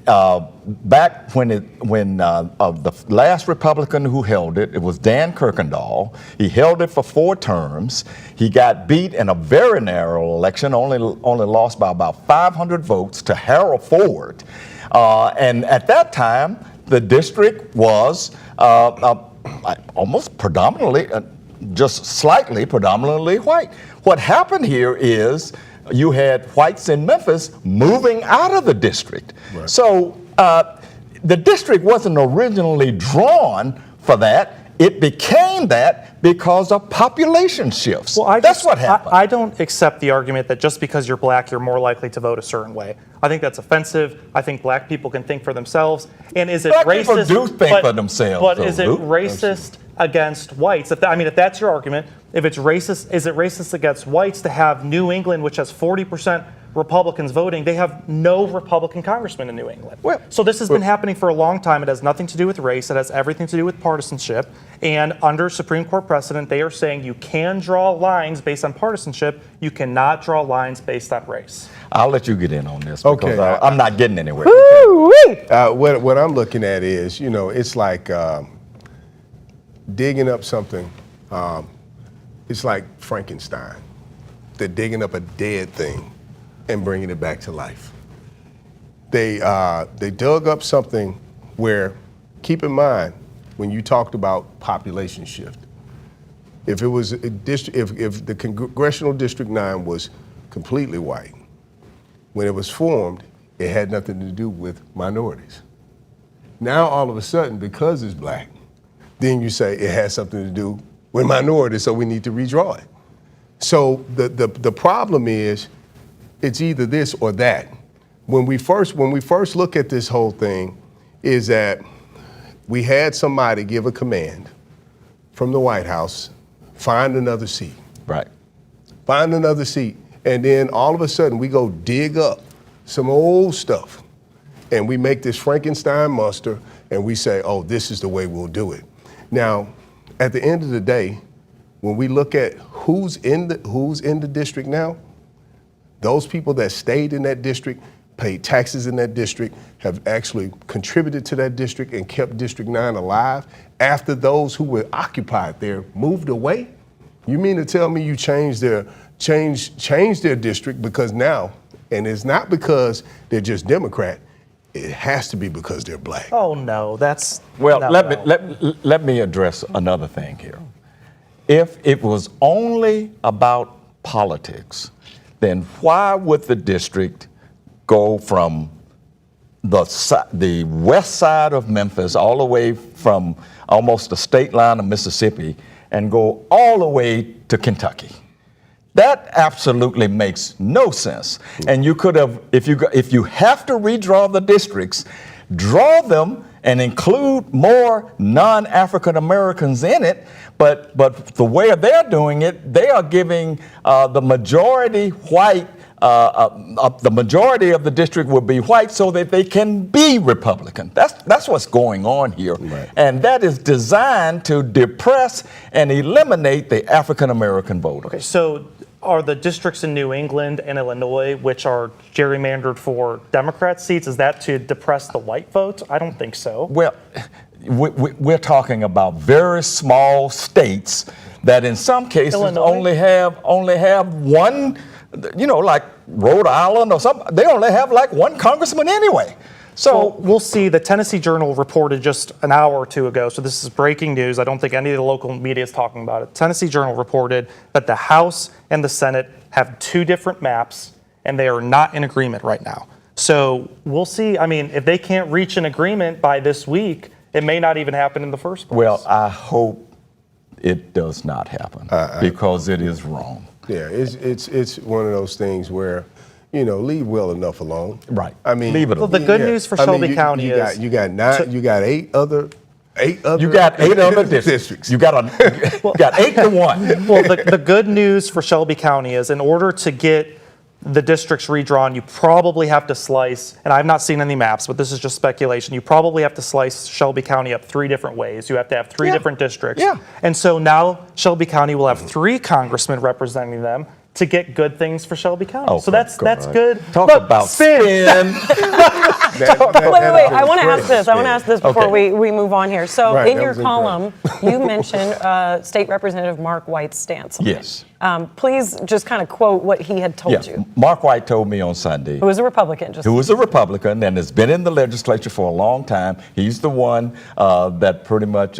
back when the last Republican who held it, it was Dan Kirkendall. He held it for 4 terms. He got beat in a very narrow election, only lost by about 500 votes to Harold Ford. And at that time, the district was almost predominantly, just slightly predominantly white. What happened here is you had whites in Memphis moving out of the district. Right. So the district wasn't originally drawn for that. It became that because of population shifts. Well, that's what happened. I don't accept the argument that just because you're black, you're more likely to vote a certain way. I think that's offensive. I think black people can think for themselves. And is it black racist? People do think for themselves. But is it racist against whites? If that's your argument, if it's racist, is it racist against whites to have New England, which has 40% Republicans voting. They have no Republican congressman in New England. Well, so this has been happening for a long time. It has nothing to do with race. It has everything to do with partisanship. And under Supreme Court precedent, they are saying you can draw lines based on partisanship. You cannot draw lines based on race. I'll let you get in on this because Okay. I'm not getting anywhere. What I'm looking at is, it's like digging up something. It's like Frankenstein. They're digging up a dead thing and bringing it back to life. They dug up something where, keep in mind, when you talked about population shift, if it was if the Congressional District 9 was completely white, when it was formed, it had nothing to do with minorities. Now, all of a sudden, because it's black, then you say it has something to do with minorities, so we need to redraw it. So the problem is, it's either this or that. When we first look at this whole thing, is that we had somebody give a command from the White House, find another seat. Right. Find another seat. And then all of a sudden we go dig up some old stuff and we make this Frankenstein monster and we say, oh, this is the way we'll do it. Now, at the end of the day, when we look at who's in the district now, those people that stayed in that district, paid taxes in that district, have actually contributed to that district and kept District 9 alive after those who were occupied there moved away. You mean to tell me you changed their district because now, and it's not because they're just Democrat, it has to be because they're black. Oh no, that's Well, no, let me address another thing here. If it was only about politics, then why would the district go from the west side of Memphis all the way from almost the state line of Mississippi and go all the way to Kentucky? That absolutely makes no sense. And you could have, if you have to redraw the districts, draw them and include more non-African Americans in it. But the way they're doing it, they are giving the majority white. The majority of the district will be white so that they can be Republican. That's what's going on here. Right. And that is designed to depress and eliminate the African American voter. Okay, so are the districts in New England and Illinois, which are gerrymandered for Democrat seats, is that to depress the white vote? I don't think so. Well, we're talking about very small states that in some cases only have one, like Rhode Island or something. They only have like one congressman anyway. So we'll see. The Tennessee Journal reported just an hour or two ago, so this is breaking news. I don't think any of the local media is talking about it. Tennessee Journal reported that the House and the Senate have two different maps, and they are not in agreement right now. So we'll see. I mean, if they can't reach an agreement by this week, it may not even happen in the first place. Well, I hope it does not happen because it is wrong. Yeah, it's one of those things where, leave well enough alone. Right. I mean, leave it alone. The good news for Shelby County is you got eight other districts. You got 8-1. Well, the good news for Shelby County is in order to get the districts redrawn, you probably have to slice, and I've not seen any maps, but this is just speculation, you probably have to slice Shelby County up 3 different ways. You have to have 3 different districts. Yeah. And so now Shelby County will have 3 congressmen representing them to get good things for Shelby County. Oh, so that's good. Talk about spin. Wait. I want to ask this. I want to ask this before we move on here. So in your column, you mentioned State Representative Mark White's stance on Yes. it. Please just kind of quote what he had told you. Mark White told me on Sunday. Who was a Republican. Who was a Republican and has been in the legislature for a long time. He's the one that pretty much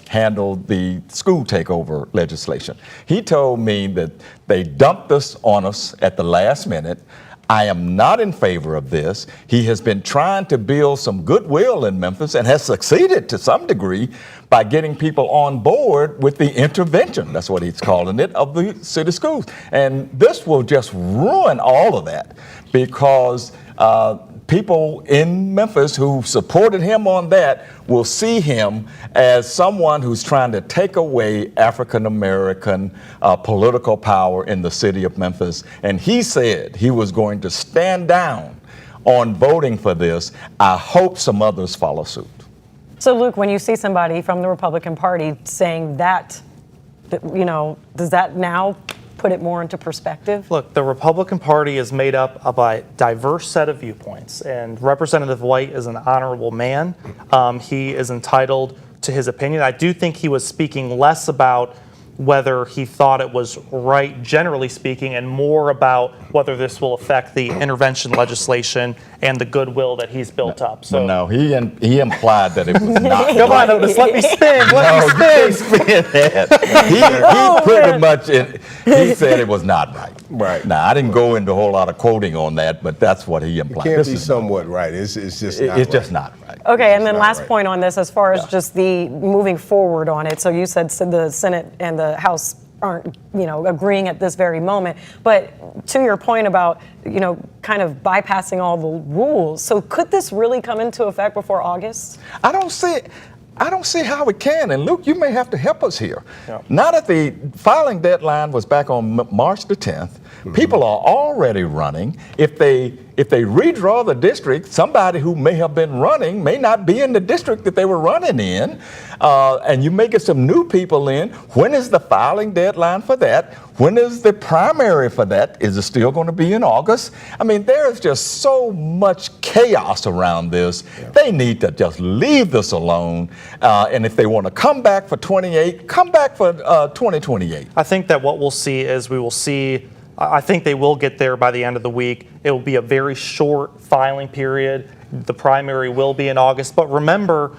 handled the school takeover legislation. He told me that they dumped this on us at the last minute. I am not in favor of this. He has been trying to build some goodwill in Memphis and has succeeded to some degree by getting people on board with the intervention, that's what he's calling it, of the city schools. And this will just ruin all of that because people in Memphis who supported him on that will see him as someone who's trying to take away African American political power in the city of Memphis. And he said he was going to stand down on voting for this. I hope some others follow suit. So, Luke, when you see somebody from the Republican Party saying that, you know, does that now put it more into perspective? Look, the Republican Party is made up of a diverse set of viewpoints, and Representative White is an honorable man. He is entitled to his opinion. I do think he was speaking less about whether he thought it was right, generally speaking, and more about whether this will affect the intervention legislation and the goodwill that he's built up. So No, he implied that it was not. come on, Otis, let me spin. Let me spin. He pretty much, he said it was not right. Right. Now, I didn't go into a whole lot of quoting on that, but that's what he implied. Can't This be is somewhat right. It's just not It's right. just not right. Okay, and then not last right. point on this, as far as just the moving forward on it. So you said the Senate and the House aren't, you know, agreeing at this very moment. But to your point about, you know, kind of bypassing all the rules. So could this really come into effect before August? I don't see how it can. And Luke, you may have to help us here. Yeah. Now that the filing deadline was back on March the 10th, people are already running. If they redraw the district, somebody who may have been running may not be in the district that they were running in, and you may get some new people in. When is the filing deadline for that? When is the primary for that? Is it still going to be in August? I mean, there is just so much chaos around this. Yeah. They need to just leave this alone, and if they want to come back for 28, come back for 2028. I think that what we'll see is I think they will get there by the end of the week. It will be a very short filing period. The primary will be in August. But remember,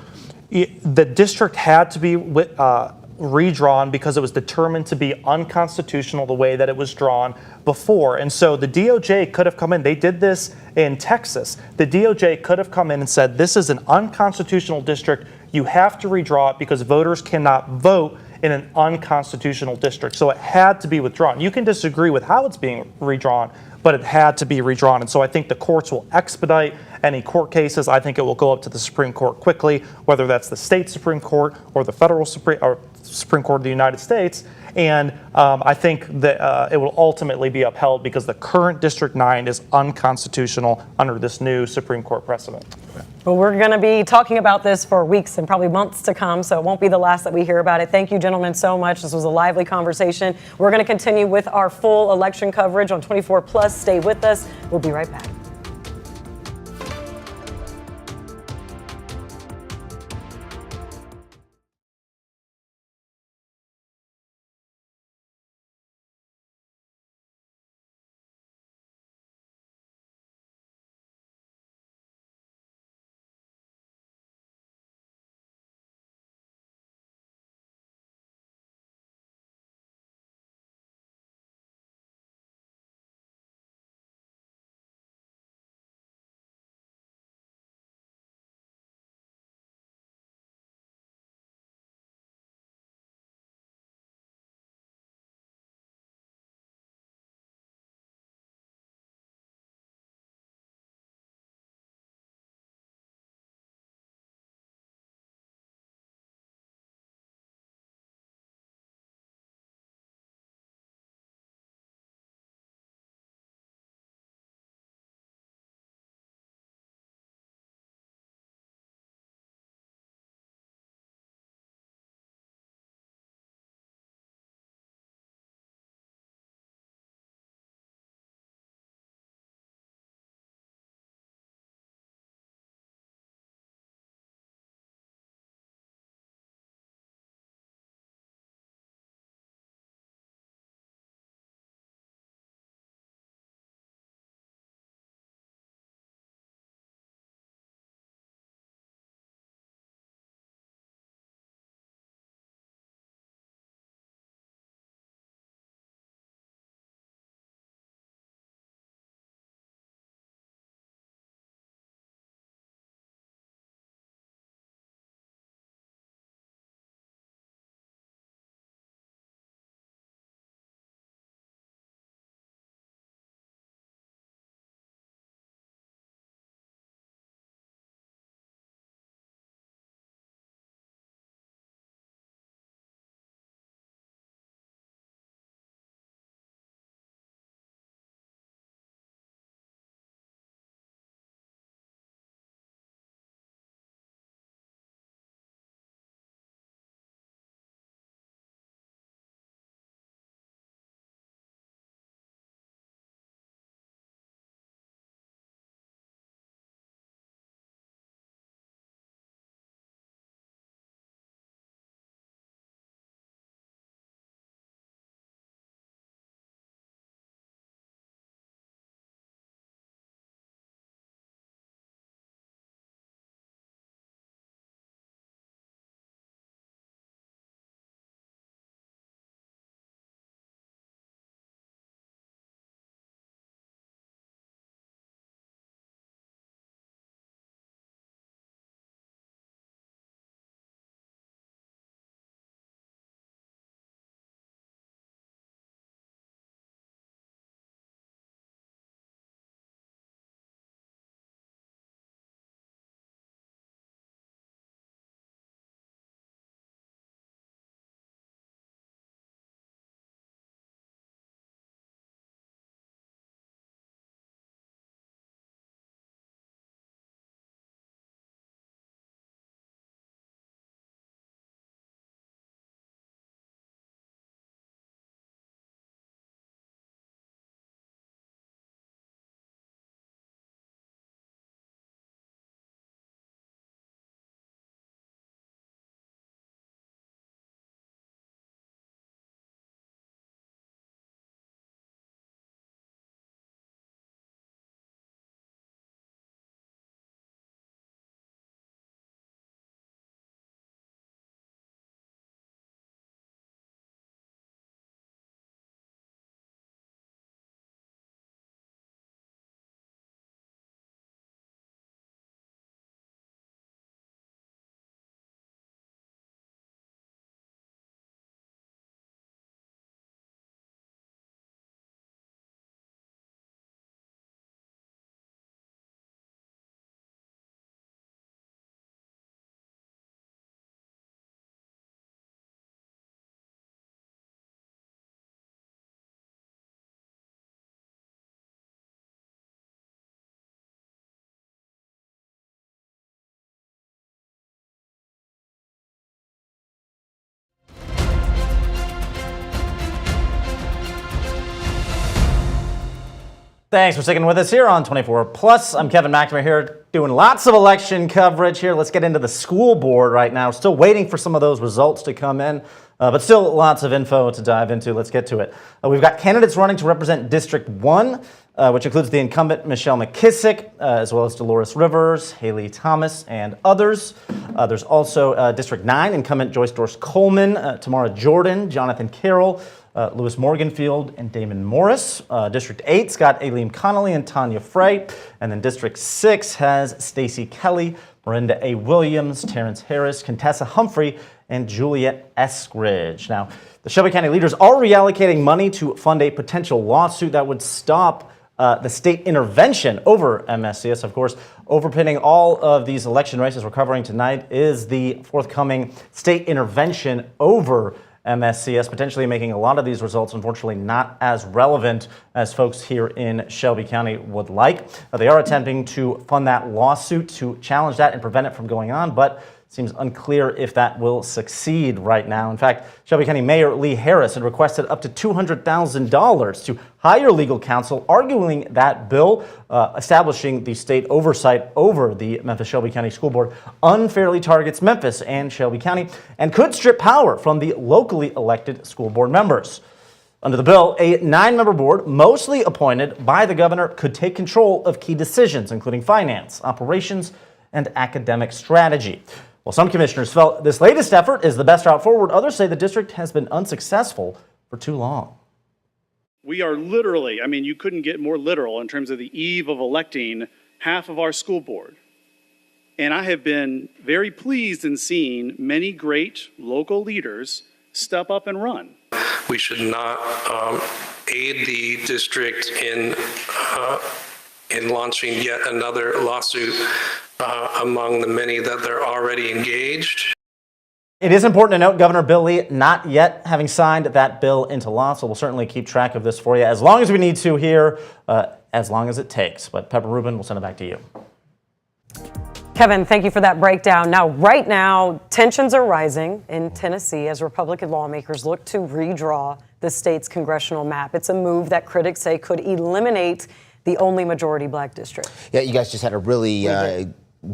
the district had to be redrawn because it was determined to be unconstitutional the way that it was drawn before. And so the DOJ could have come in. They did this in Texas. The DOJ could have come in and said, this is an unconstitutional district. You have to redraw it because voters cannot vote in an unconstitutional district. So it had to be withdrawn. You can disagree with how it's being redrawn, but it had to be redrawn. And so I think the courts will expedite any court cases. I think it will go up to the Supreme Court quickly, whether that's the state Supreme Court or the federal Supreme Court of the United States. And I think that it will ultimately be upheld because the current District 9 is unconstitutional under this new Supreme Court precedent. Well, we're going to be talking about this for weeks and probably months to come, so it won't be the last that we hear about it. Thank you, gentlemen, so much. This was a lively conversation. We're going to continue with our full election coverage on 24+. Stay with us. We'll be right back. Thanks for sticking with us here on 24 Plus. I'm Kevin McNamara here doing lots of election coverage here. Let's get into the school board right now. Still waiting for some of those results to come in, but still lots of info to dive into. Let's get to it. We've got candidates running to represent District 1, which includes the incumbent Michelle McKissick, as well as Dolores Rivers, Haley Thomas, and others. There's also District 9, incumbent Joyce Dorse Coleman, Tamara Jordan, Jonathan Carroll, Louis Morganfield, and Damon Morris. District 8's got Aileen Connolly and Tanya Frey. And then District 6 has Stacey Kelly, Miranda A. Williams, Terrence Harris, Contessa Humphrey, and Juliet Eskridge. Now, the Shelby County leaders are reallocating money to fund a potential lawsuit that would stop the state intervention over MSCS. Of course, overpinning all of these election races we're covering tonight is the forthcoming state intervention over MSCS, potentially making a lot of these results, unfortunately, not as relevant as folks here in Shelby County would like. They are attempting to fund that lawsuit to challenge that and prevent it from going on, but it seems unclear if that will succeed right now. In fact, Shelby County Mayor Lee Harris had requested up to $200,000 to hire legal counsel, arguing that bill establishing the state oversight over the Memphis-Shelby County School Board unfairly targets Memphis and Shelby County and could strip power from the locally elected school board members. Under the bill, a 9-member board, mostly appointed by the governor, could take control of key decisions, including finance, operations, and academic strategy. While some commissioners felt this latest effort is the best route forward, others say the district has been unsuccessful for too long. We are literally, you couldn't get more literal in terms of the eve of electing half of our school board. And I have been very pleased in seeing many great local leaders step up and run. We should not aid the district in launching yet another lawsuit among the many that they're already engaged. It is important to note Governor Bill Lee not yet having signed that bill into law, so we'll certainly keep track of this for you as long as we need to here, as long as it takes. But Pepper Rubin, we'll send it back to you. Kevin, thank you for that breakdown. Now, right now, tensions are rising in Tennessee as Republican lawmakers look to redraw the state's congressional map. It's a move that critics say could eliminate the only majority black district. Yeah, you guys just had a really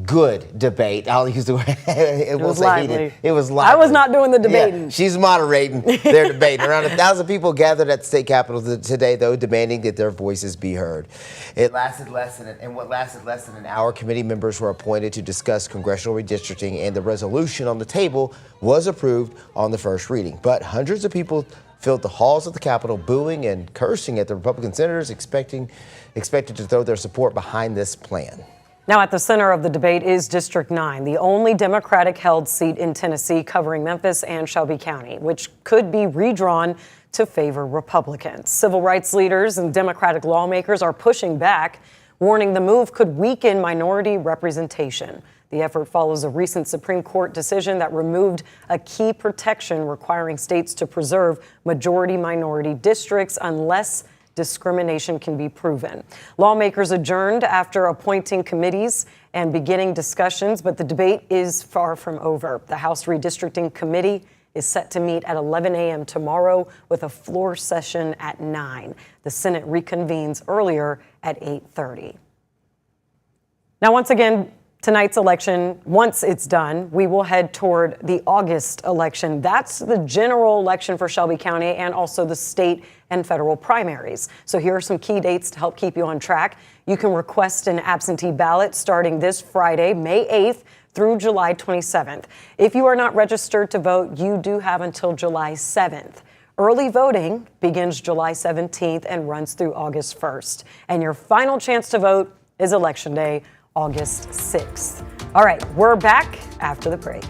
good debate. I'll use the word. It was lively. It was lively. I was not doing the debating. Yeah, she's moderating their debate. Around 1,000 people gathered at the state capitol today, though, demanding that their voices be heard. What lasted less than an hour, committee members were appointed to discuss congressional redistricting, and the resolution on the table was approved on the first reading. But hundreds of people filled the halls of the Capitol, booing and cursing at the Republican senators, expected to throw their support behind this plan. Now, at the center of the debate is District 9, the only Democratic-held seat in Tennessee covering Memphis and Shelby County, which could be redrawn to favor Republicans. Civil rights leaders and Democratic lawmakers are pushing back, warning the move could weaken minority representation. The effort follows a recent Supreme Court decision that removed a key protection requiring states to preserve majority-minority districts unless discrimination can be proven. Lawmakers adjourned after appointing committees and beginning discussions, but the debate is far from over. The House Redistricting Committee is set to meet at 11 a.m. tomorrow with a floor session at 9. The Senate reconvenes earlier at 8:30. Now, once again, tonight's election, once it's done, we will head toward the August election. That's the general election for Shelby County and also the state and federal primaries. So here are some key dates to help keep you on track. You can request an absentee ballot starting this Friday, May 8th through July 27th. If you are not registered to vote, you do have until July 7th. Early voting begins July 17th and runs through August 1st. And your final chance to vote is Election Day, August 6th. All right, we're back after the break.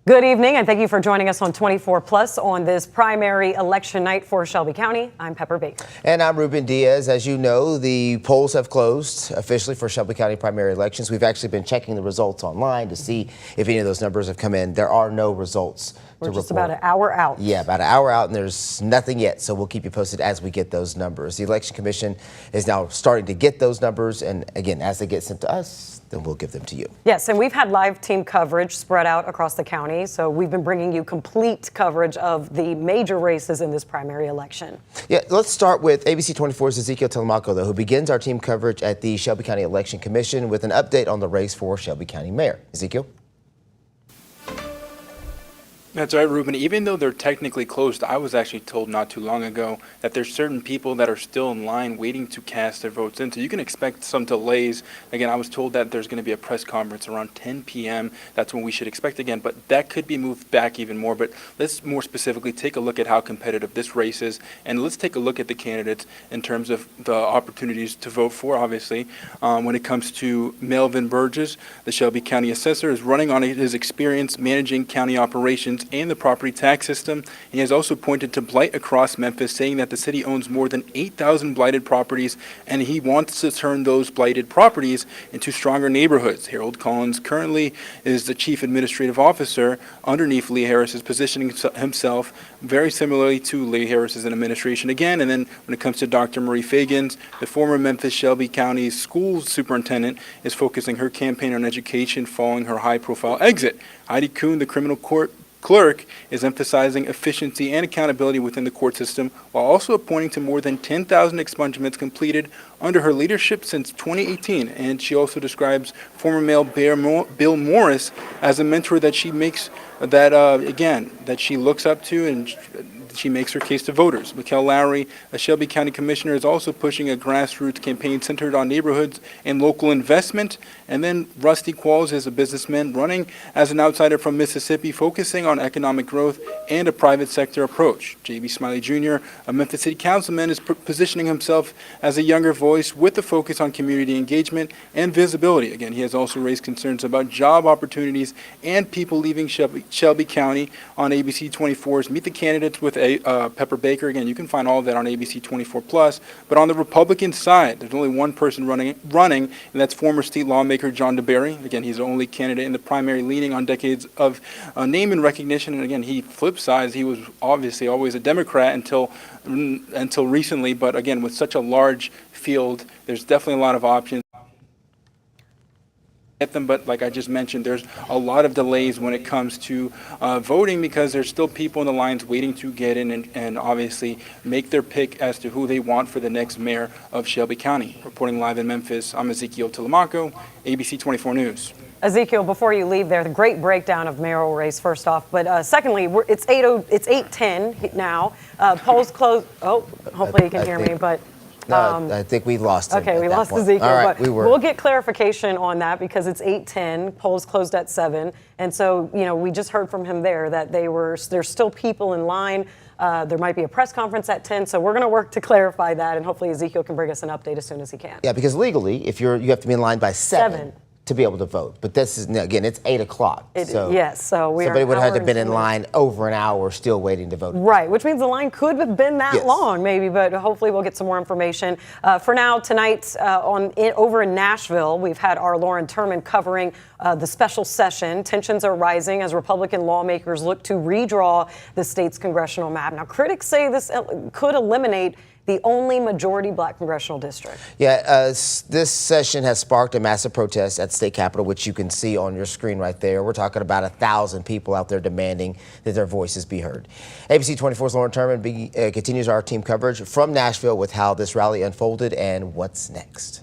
Good evening, and thank you for joining us on 24 Plus on this primary election night for Shelby County. I'm Pepper Baker. And I'm Ruben Diaz. As you know, the polls have closed officially for Shelby County primary elections. We've actually been checking the results online to see if any of those numbers have come in. There are no results We're to just report. about an hour out. Yeah, about an hour out, and there's nothing yet, so we'll keep you posted as we get those numbers. The Election Commission is now starting to get those numbers, and again, as they get sent to us, then we'll give them to you. Yes, and we've had live team coverage spread out across the county, so we've been bringing you complete coverage of the major races in this primary election. Yeah, let's start with ABC 24's Ezekiel Telemaco, though, who begins our team coverage at the Shelby County Election Commission with an update on the race for Shelby County Mayor. Ezekiel? That's right, Ruben. Even though they're technically closed, I was actually told not too long ago that there's certain people that are still in line waiting to cast their votes in. So you can expect some delays. Again, I was told that there's going to be a press conference around 10 p.m. That's when we should expect again, but that could be moved back even more. But let's more specifically take a look at how competitive this race is, and let's take a look at the candidates in terms of the opportunities to vote for, obviously. When it comes to Melvin Burgess, the Shelby County Assessor, is running on his experience managing county operations and the property tax system. He has also pointed to blight across Memphis, saying that the city owns more than 8,000 blighted properties, and he wants to turn those blighted properties into stronger neighborhoods. Harold Collins currently is the chief administrative officer underneath Lee Harris, is positioning himself very similarly to Lee Harris's administration again. And then when it comes to Dr. Marie Fagans, the former Memphis Shelby County school superintendent, is focusing her campaign on education following her high-profile exit. Heidi Kuhn, the criminal court clerk, is emphasizing efficiency and accountability within the court system, while also pointing to more than 10,000 expungements completed under her leadership since 2018. And she also describes former Mayor Bill Morris as a mentor that she makes that she looks up to, and she makes her case to voters. Mikkel Lowry, a Shelby County Commissioner, is also pushing a grassroots campaign centered on neighborhoods and local investment. And then Rusty Qualls is a businessman running as an outsider from Mississippi, focusing on economic growth and a private sector approach. J.B. Smiley Jr., a Memphis City Councilman, is positioning himself as a younger voice with a focus on community engagement and visibility. Again, he has also raised concerns about job opportunities and people leaving Shelby County on ABC 24's Meet the Candidates with Pepper Baker. Again, you can find all of that on ABC 24 Plus. But on the Republican side, there's only one person running, and that's former state lawmaker John DeBerry. Again, he's the only candidate in the primary leaning on decades of name and recognition. And again, he flipped sides. He was obviously always a Democrat until recently. But again, with such a large field, there's definitely a lot of options. Them, but like I just mentioned, there's a lot of delays when it comes to voting, because there's still people in the lines waiting to get in and obviously make their pick as to who they want for the next mayor of Shelby County. Reporting live in Memphis, I'm Ezekiel Telemaco, ABC 24 News. Ezekiel, before you leave there, the great breakdown of mayoral race, first off. But secondly, it's 8:10 now. Polls closed. Oh, hopefully you can hear me, but... I think we lost him. Okay, we lost point. Ezekiel, All right, but we'll get clarification on that because it's 8:10. Polls closed at 7, and so we just heard from him there that there's still people in line. There might be a press conference at 10, so we're going to work to clarify that, and hopefully Ezekiel can bring us an update as soon as he can. Yeah, because legally, if you have to be in line by 7 to be able to vote. But this is, again, it's 8 o'clock. Yes, so we somebody are would have had to an been hour in into line over an hour still waiting to vote. Right, which means the line could have been that long, maybe, but hopefully we'll get some more information. For now, tonight over in Nashville, we've had our Lauren Turman covering the special session. Tensions are rising as Republican lawmakers look to redraw the state's congressional map. Now, critics say this could eliminate the only majority black congressional district. Yeah, this session has sparked a massive protest at the state capitol, which you can see on your screen right there. We're talking about 1,000 people out there demanding that their voices be heard. ABC 24's Lauren Turman continues our team coverage from Nashville with how this rally unfolded and what's next.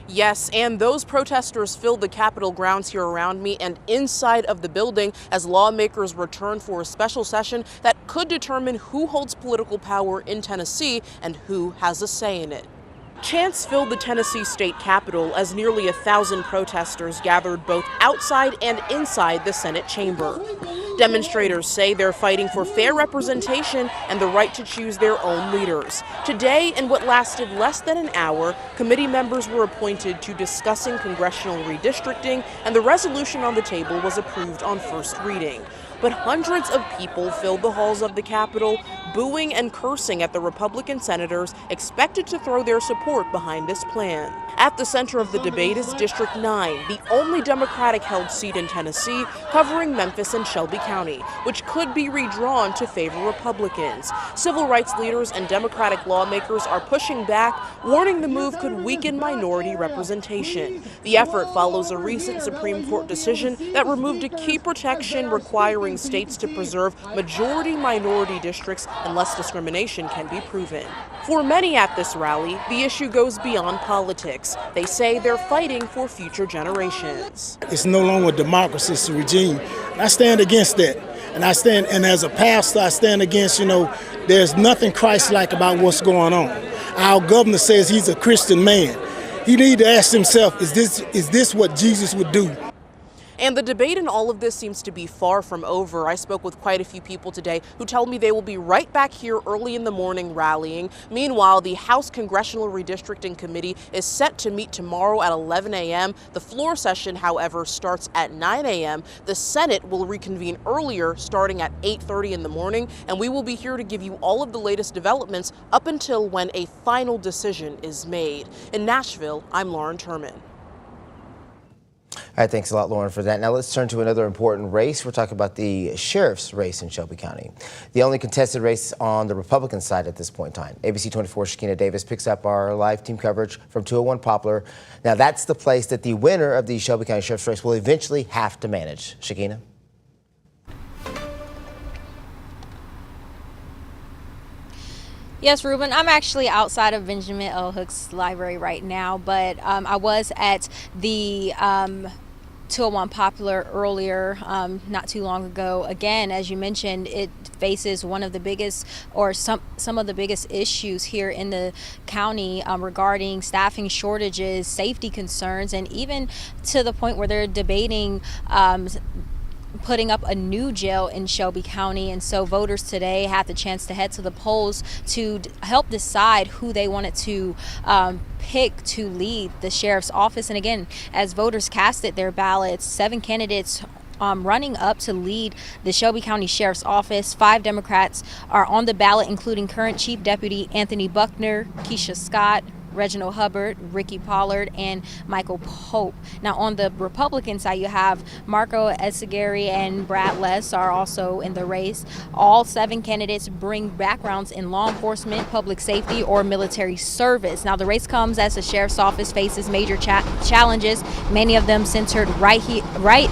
Yes, and those protesters filled the Capitol grounds here around me and inside of the building as lawmakers return for a special session that could determine who holds political power in Tennessee and who has a say in it. Chants filled the Tennessee state capitol as nearly 1,000 protesters gathered both outside and inside the Senate chamber. Demonstrators say they're fighting for fair representation and the right to choose their own leaders. Today, in what lasted less than an hour, committee members were appointed to discussing congressional redistricting, and the resolution on the table was approved on first reading. But hundreds of people filled the halls of the Capitol, booing and cursing at the Republican senators expected to throw their support behind this plan. At the center of the debate is District 9, the only Democratic-held seat in Tennessee, covering Memphis and Shelby County, which could be redrawn to favor Republicans. Civil rights leaders and Democratic lawmakers are pushing back, warning the move could weaken minority representation. The effort follows a recent Supreme Court decision that removed a key protection requiring states to preserve majority-minority districts unless discrimination can be proven. For many at this rally, the issue goes beyond politics. They say they're fighting for future generations. It's no longer a democracy, it's a regime. And I stand against that. And as a pastor, I stand against, there's nothing Christ-like about what's going on. Our governor says he's a Christian man. He needs to ask himself, is this what Jesus would do? And the debate in all of this seems to be far from over. I spoke with quite a few people today who tell me they will be right back here early in the morning rallying. Meanwhile, the House Congressional Redistricting Committee is set to meet tomorrow at 11 a.m. The floor session, however, starts at 9 a.m. The Senate will reconvene earlier, starting at 8:30 in the morning, and we will be here to give you all of the latest developments up until when a final decision is made. In Nashville, I'm Lauren Turman. All right, thanks a lot, Lauren, for that. Now let's turn to another important race. We're talking about the sheriff's race in Shelby County, the only contested race on the Republican side at this point in time. ABC 24's Shakina Davis picks up our live team coverage from 201 Poplar. Now that's the place that the winner of the Shelby County sheriff's race will eventually have to manage. Shakina? Yes, Ruben, I'm actually outside of Benjamin L. Hook's library right now, but I was at the 201 Poplar earlier, not too long ago. Again, as you mentioned, it faces one of the biggest, or some of the biggest issues here in the county regarding staffing shortages, safety concerns, and even to the point where they're debating putting up a new jail in Shelby County. And so voters today had the chance to head to the polls to help decide who they wanted to pick to lead the sheriff's office. And again, as voters casted their ballots, 7 candidates running up to lead the Shelby County Sheriff's Office. 5 Democrats are on the ballot, including current Chief Deputy Anthony Buckner, Keisha Scott, Reginald Hubbard, Ricky Pollard, and Michael Pope. Now, on the Republican side, you have Marco Esegari and Brad Less are also in the race. All 7 candidates bring backgrounds in law enforcement, public safety, or military service. Now, the race comes as the sheriff's office faces major challenges, many of them centered right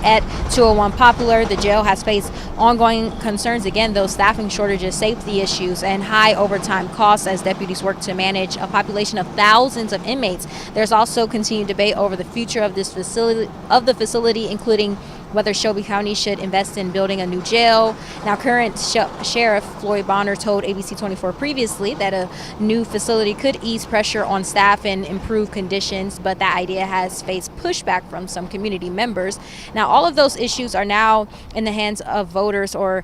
at 201 Poplar. The jail has faced ongoing concerns, again, those staffing shortages, safety issues, and high overtime costs as deputies work to manage a population of thousands of inmates. There's also continued debate over the future of this facility, including whether Shelby County should invest in building a new jail. Now, current Sheriff Floyd Bonner told ABC 24 previously that a new facility could ease pressure on staff and improve conditions, but that idea has faced pushback from some community members. Now, all of those issues are now in the hands of voters, or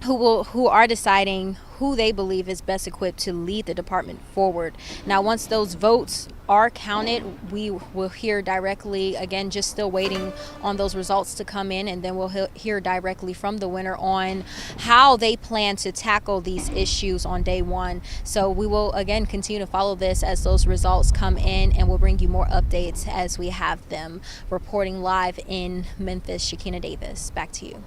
who are deciding who they believe is best equipped to lead the department forward. Now, once those votes are counted, we will hear directly, again, just still waiting on those results to come in, and then we'll hear directly from the winner on how they plan to tackle these issues on day one. So we will, again, continue to follow this as those results come in, and we'll bring you more updates as we have them. Reporting live in Memphis, Shakina Davis, back to you.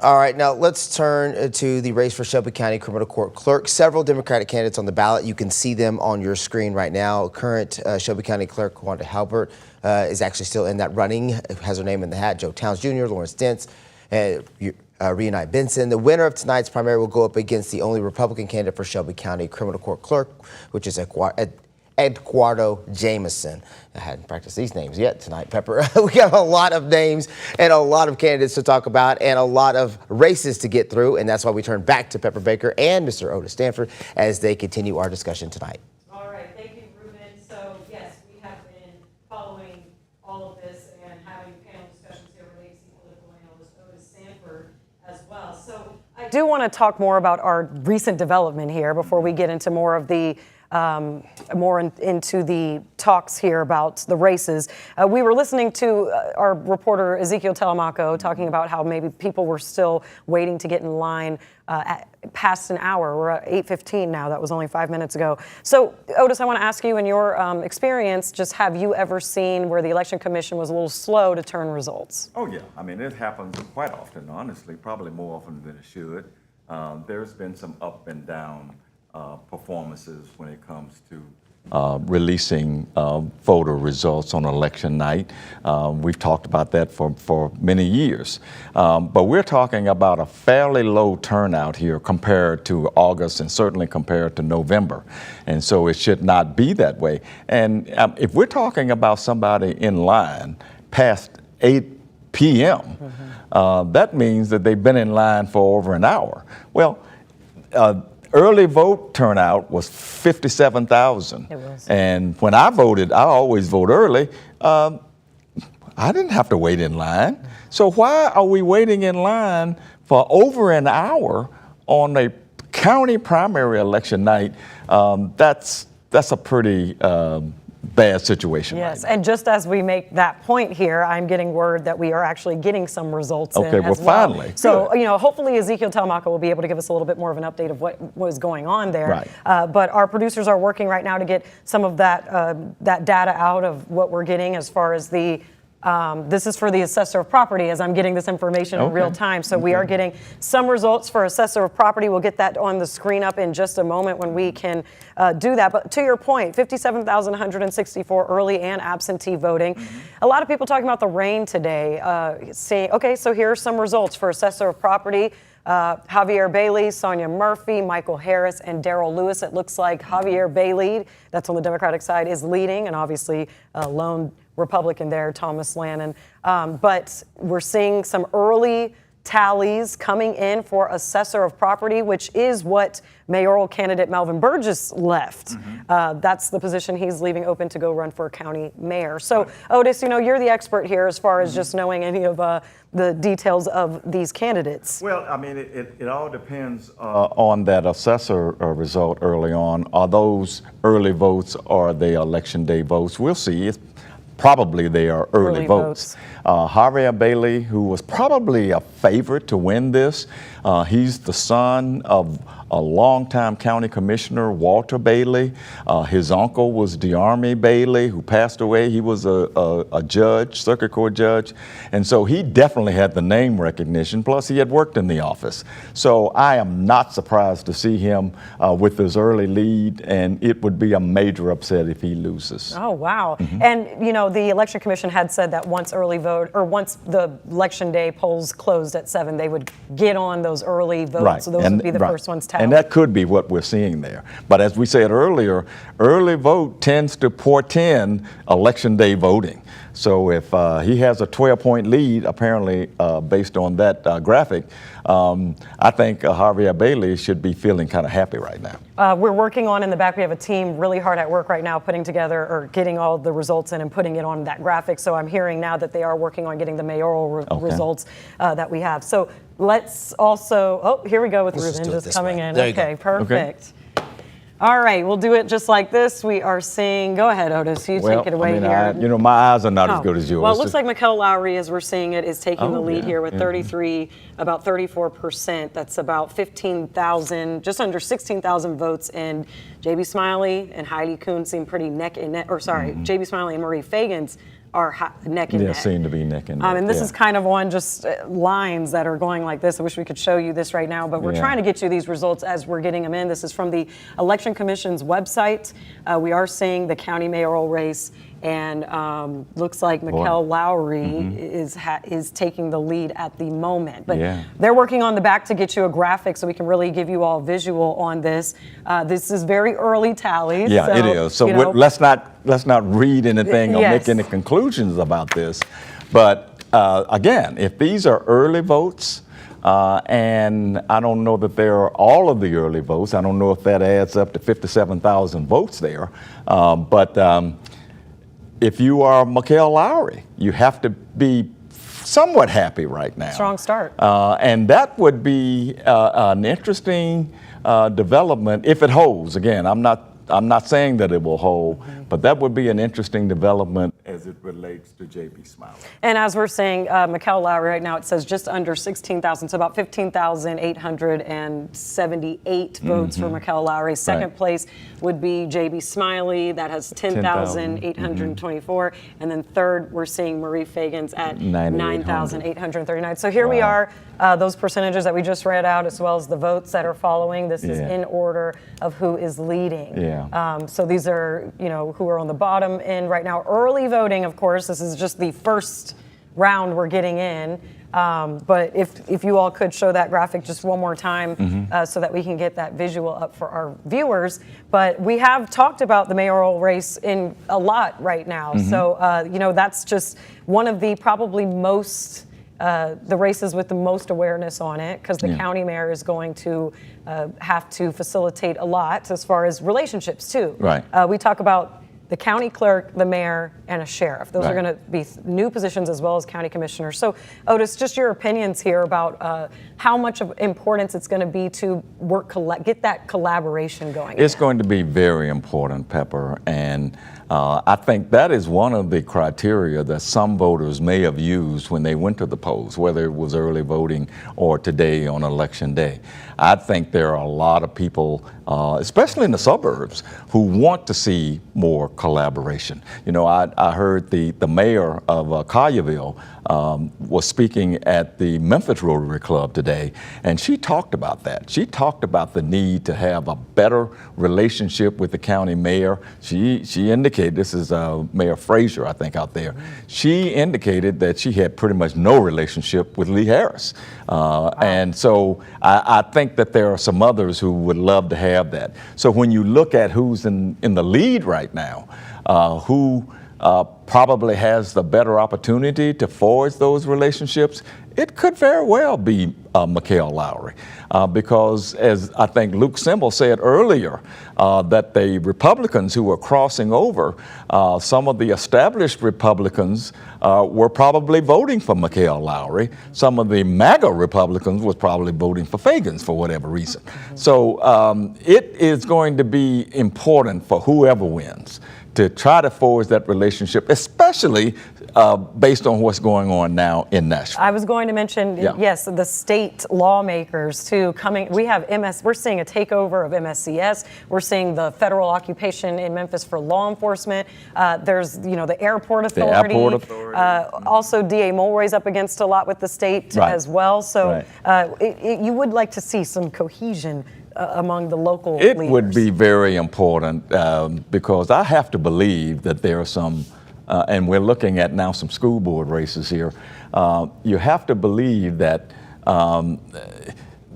All right, now let's turn to the race for Shelby County Criminal Court Clerk. Several Democratic candidates on the ballot. You can see them on your screen right now. Current Shelby County Clerk Wanda Halbert is actually still in that running, has her name in the hat. Joe Towns Jr., Lawrence Dents, and Reunite Benson. The winner of tonight's primary will go up against the only Republican candidate for Shelby County Criminal Court Clerk, which is Eduardo Jameson. I hadn't practiced these names yet tonight, Pepper. We got a lot of names and a lot of candidates to talk about and a lot of races to get through, and that's why we turn back to Pepper Baker and Mr. Otis Stanford as they continue our discussion tonight. All right, thank you, Ruben. So yes, we have been following all of this and having panel discussions do want to talk more about our recent development here before we get into more of the into the talks here about the races. We were listening to our reporter Ezekiel Telemaco talking about how maybe people were still waiting to get in line past an hour. We're at 8:15 now. That was only 5 minutes ago. So, Otis, I want to ask you, in your experience, just have you ever seen where the Election Commission was a little slow to turn results? Oh, yeah. I mean, it happens quite often, honestly, probably more often than it should. There's been some up and down performances when it comes to releasing voter results on election night. We've talked about that for many years. But we're talking about a fairly low turnout here compared to August and certainly compared to November. And so it should not be that way. And if we're talking about somebody in line past 8 p.m., that means that they've been in line for over an hour. Well, early vote turnout was 57,000. It was. And when I voted, I always vote early. I didn't have to wait in line. So why are we waiting in line for over an hour on a county primary election night? That's a pretty bad situation. Yes, right now. and just as we make that point here, I'm getting word that we are actually getting some results Okay, in well, as well. finally. So, Good. Hopefully Ezekiel Telemaco will be able to give us a little bit more of an update of what was going on there. Right. But our producers are working right now to get some of that that data out of what we're getting as far as the this is for the assessor of property as I'm getting this information in real time. So we are getting some results for assessor of property. We'll get that on the screen up in just a moment when we can do that. But to your point, 57,164 early and absentee voting. A lot of people talking about the rain today, saying, okay, so here are some results for assessor of property. Javier Bailey, Sonia Murphy, Michael Harris, and Darrell Lewis. It looks like Javier Bailey, that's on the Democratic side, is leading, and obviously lone Republican there, Thomas Lannon. But we're seeing some early tallies coming in for assessor of property, which is what mayoral candidate Melvin Burgess left. That's the position he's leaving open to go run for county mayor. So, Otis, you're the expert here as far as just knowing any of the details of these candidates. Well, I mean, it all depends on that assessor result early on. Are those early votes or are they election day votes? We'll see. Probably they are early votes. Javier Bailey, who was probably a favorite to win this, he's the son of a longtime county commissioner, Walter Bailey. His uncle was DeArmey Bailey, who passed away. He was a judge, circuit court judge. And so he definitely had the name recognition, plus he had worked in the office. So I am not surprised to see him with his early lead, and it would be a major upset if he loses. Oh, wow. And, the Election Commission had said that once the Election Day polls closed at 7, they would get on those early votes. Right. So those would be the first ones tallied. And that could be what we're seeing there. But as we said earlier, early vote tends to portend Election Day voting. So if he has a 12-point lead, apparently based on that graphic, I think Javier Bailey should be feeling kind of happy right now. We're working on in the back. We have a team really hard at work right now putting together or getting all the results in and putting it on that graphic. So I'm hearing now that they are working on getting the mayoral results that we have. So let's also, here we go with Ruben just coming in. Okay, perfect. Okay. All right, we'll do it just like this. We are seeing, go ahead, Otis, you take it away here. My eyes are not as good as yours. Well, it looks like Mikkel Lowry, as we're seeing it, is taking the lead here with about 34%. That's about 15,000, just under 16,000 votes. And J.B. Smiley and Heidi Kuhn seem pretty neck and neck, J.B. Smiley and Marie Fagans are neck and neck. Yeah, seem to be neck and neck. And this is kind of on just lines that are going like this. I wish we could show you this right now, but we're trying to get you these results as we're getting them in. This is from the Election Commission's website. We are seeing the county mayoral race, and looks like Mikkel Lowry is taking the lead at the moment. But they're working on the back to get you a graphic so we can really give you all visual on this. This is very early tallies. Yeah, so, it is. So let's not read anything or make any conclusions about this. But again, if these are early votes, and I don't know that there are all of the early votes. I don't know if that adds up to 57,000 votes there. But if you are Mikkel Lowry, you have to be somewhat happy right now. Strong start. And that would be an interesting development if it holds. Again, I'm not saying that it will hold, but that would be an interesting development as it relates to J.B. Smiley. And as we're saying, Mikkel Lowry right now, it says just under 16,000, so about 15,878 votes for Mikkel Lowry. Second place would be J.B. Smiley, that has 10,824. And then third, we're seeing Marie Fagans at 9,839. So here we are, those percentages that we just read out, as well as the votes that are following. This is in order of who is leading. So these are, who are on the bottom end right now. Early voting, of course, this is just the first round we're getting in. But if you all could show that graphic just one more time so that we can get that visual up for our viewers. But we have talked about the mayoral race in a lot right now. So, that's just one of the probably most the races with the most awareness on it, because the county mayor is going to have to facilitate a lot as far as relationships too. We talk about the county clerk, the mayor, and a sheriff. Those are going to be new positions, as well as county commissioners. So, Otis, just your opinions here about how much of importance it's going to be to get that collaboration going. It's going to be very important, Pepper, and I think that is one of the criteria that some voters may have used when they went to the polls, whether it was early voting or today on election day. I think there are a lot of people, especially in the suburbs, who want to see more collaboration. I heard the mayor of Collierville was speaking at the Memphis Rotary Club today, and she talked about that. She talked about the need to have a better relationship with the county mayor. She indicated, this is Mayor Frazier, I think, out there. She indicated that she had pretty much no relationship with Lee Harris. And so I think that there are some others who would love to have that. So when you look at who's in the lead right now, who probably has the better opportunity to forge those relationships, it could very well be Mikkel Lowry, because as I think Luke Semble said earlier, that the Republicans who were crossing over, some of the established Republicans were probably voting for Mikkel Lowry. Some of the MAGA Republicans was probably voting for Fagans for whatever reason. So it is going to be important for whoever wins to try to forge that relationship, especially based on what's going on now in Nashville. I was going to mention, yes, the state lawmakers too coming. We have we're seeing a takeover of MSCS. We're seeing the federal occupation in Memphis for law enforcement. There's, the airport authority. Also, DA Mulroy's up against a lot with the state as well. So you would like to see some cohesion among the local leaders. It would be very important because I have to believe that there are some, and we're looking at now some school board races here. You have to believe that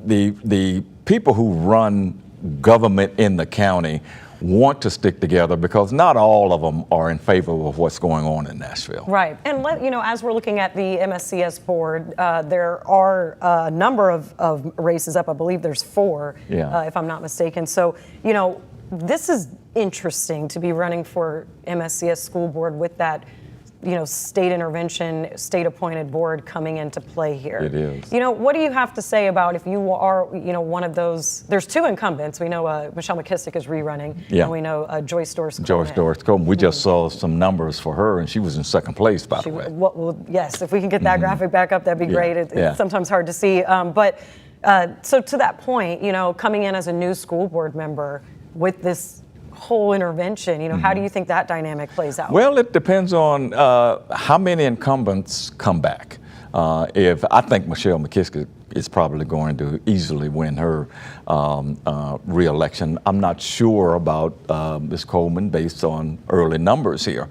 the people who run government in the county want to stick together, because not all of them are in favor of what's going on in Nashville. Right. And as we're looking at the MSCS board, there are a number of races up. I believe there's 4, if I'm not mistaken. So, this is interesting to be running for MSCS school board with that, state intervention, state appointed board coming into play here. It is. What do you have to say about if you are, one of those? There's 2 incumbents. We know Michelle McKissick is rerunning, and we know Joyce Doris Coleman. We just saw some numbers for her, and she was in second place, by the way. Well, yes, if we can get that graphic back up, that'd be great. It's sometimes hard to see. So to that point, coming in as a new school board member with this whole intervention, how do you think that dynamic plays out? Well, it depends on how many incumbents come back. If I think Michelle McKissick is probably going to easily win her re-election. I'm not sure about Ms. Coleman based on early numbers here.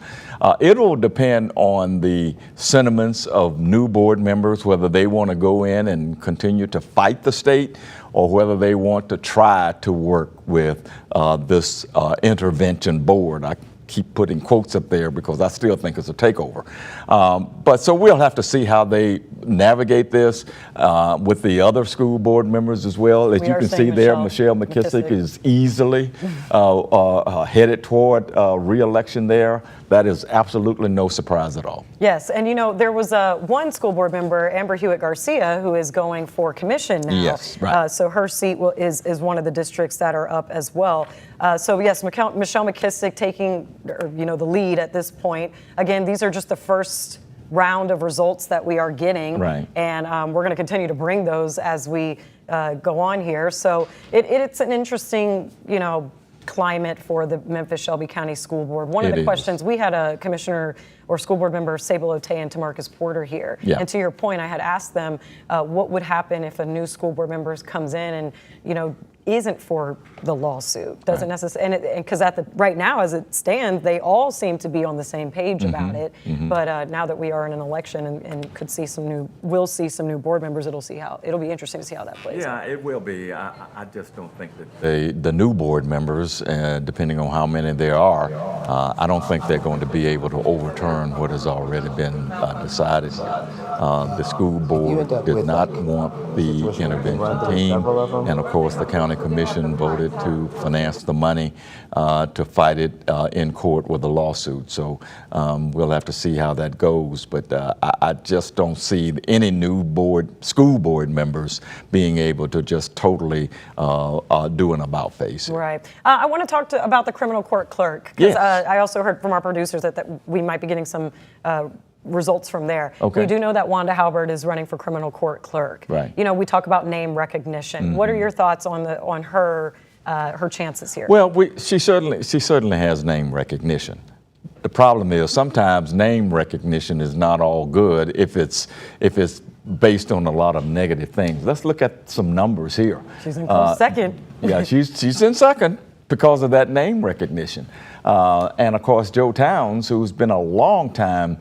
It'll depend on the sentiments of new board members, whether they want to go in and continue to fight the state or whether they want to try to work with this intervention board. keep putting quotes up there because I still think it's a takeover. But so we'll have to see how they navigate this with the other school board members as well. As you can see there, Michelle McKissick is easily headed toward re-election there. That is absolutely no surprise at all. Yes, and you know, there was one school board member, Amber Hewitt Garcia, who is going for commission now. Yes, right. So her seat is one of the districts that are up as well. So yes, Michelle McKissick taking the lead at this point. Again, these are just the first round of results that we are getting, right. And we're going to continue to bring those as we go on here. So it's an interesting, climate for the Memphis Shelby County School Board. One of the questions, we had a commissioner or school board member, Sable Ote and Tamarcus Porter here. Yeah. And to your point, I had asked them what would happen if a new school board member comes in and, isn't for the lawsuit, doesn't necessarily, and because right now as it stands, they all seem to be on the same page about it. But now that we are in an election and we'll see some new board members, it'll be interesting to see how that plays out. Yeah, it will be. I just don't think that the new board members, depending on how many there are, I don't think they're going to be able to overturn what has already been decided. The school board did not want the intervention team, and of course the county commission voted to finance the money to fight it in court with a lawsuit. So we'll have to see how that goes. But I just don't see any new school board members being able to just totally do an about face. Right. I want to talk about the criminal court clerk, because I also heard from our producers that we might be getting some results from there. Okay. We do know that Wanda Halbert is running for criminal court clerk. Right. We talk about name recognition. What are your thoughts on her chances here? Well, she certainly has name recognition. The problem is sometimes name recognition is not all good if it's based on a lot of negative things. Let's look at some numbers here. She's in close second. Yeah, she's in second because of that name recognition. And of course, Joe Towns, who's been a long time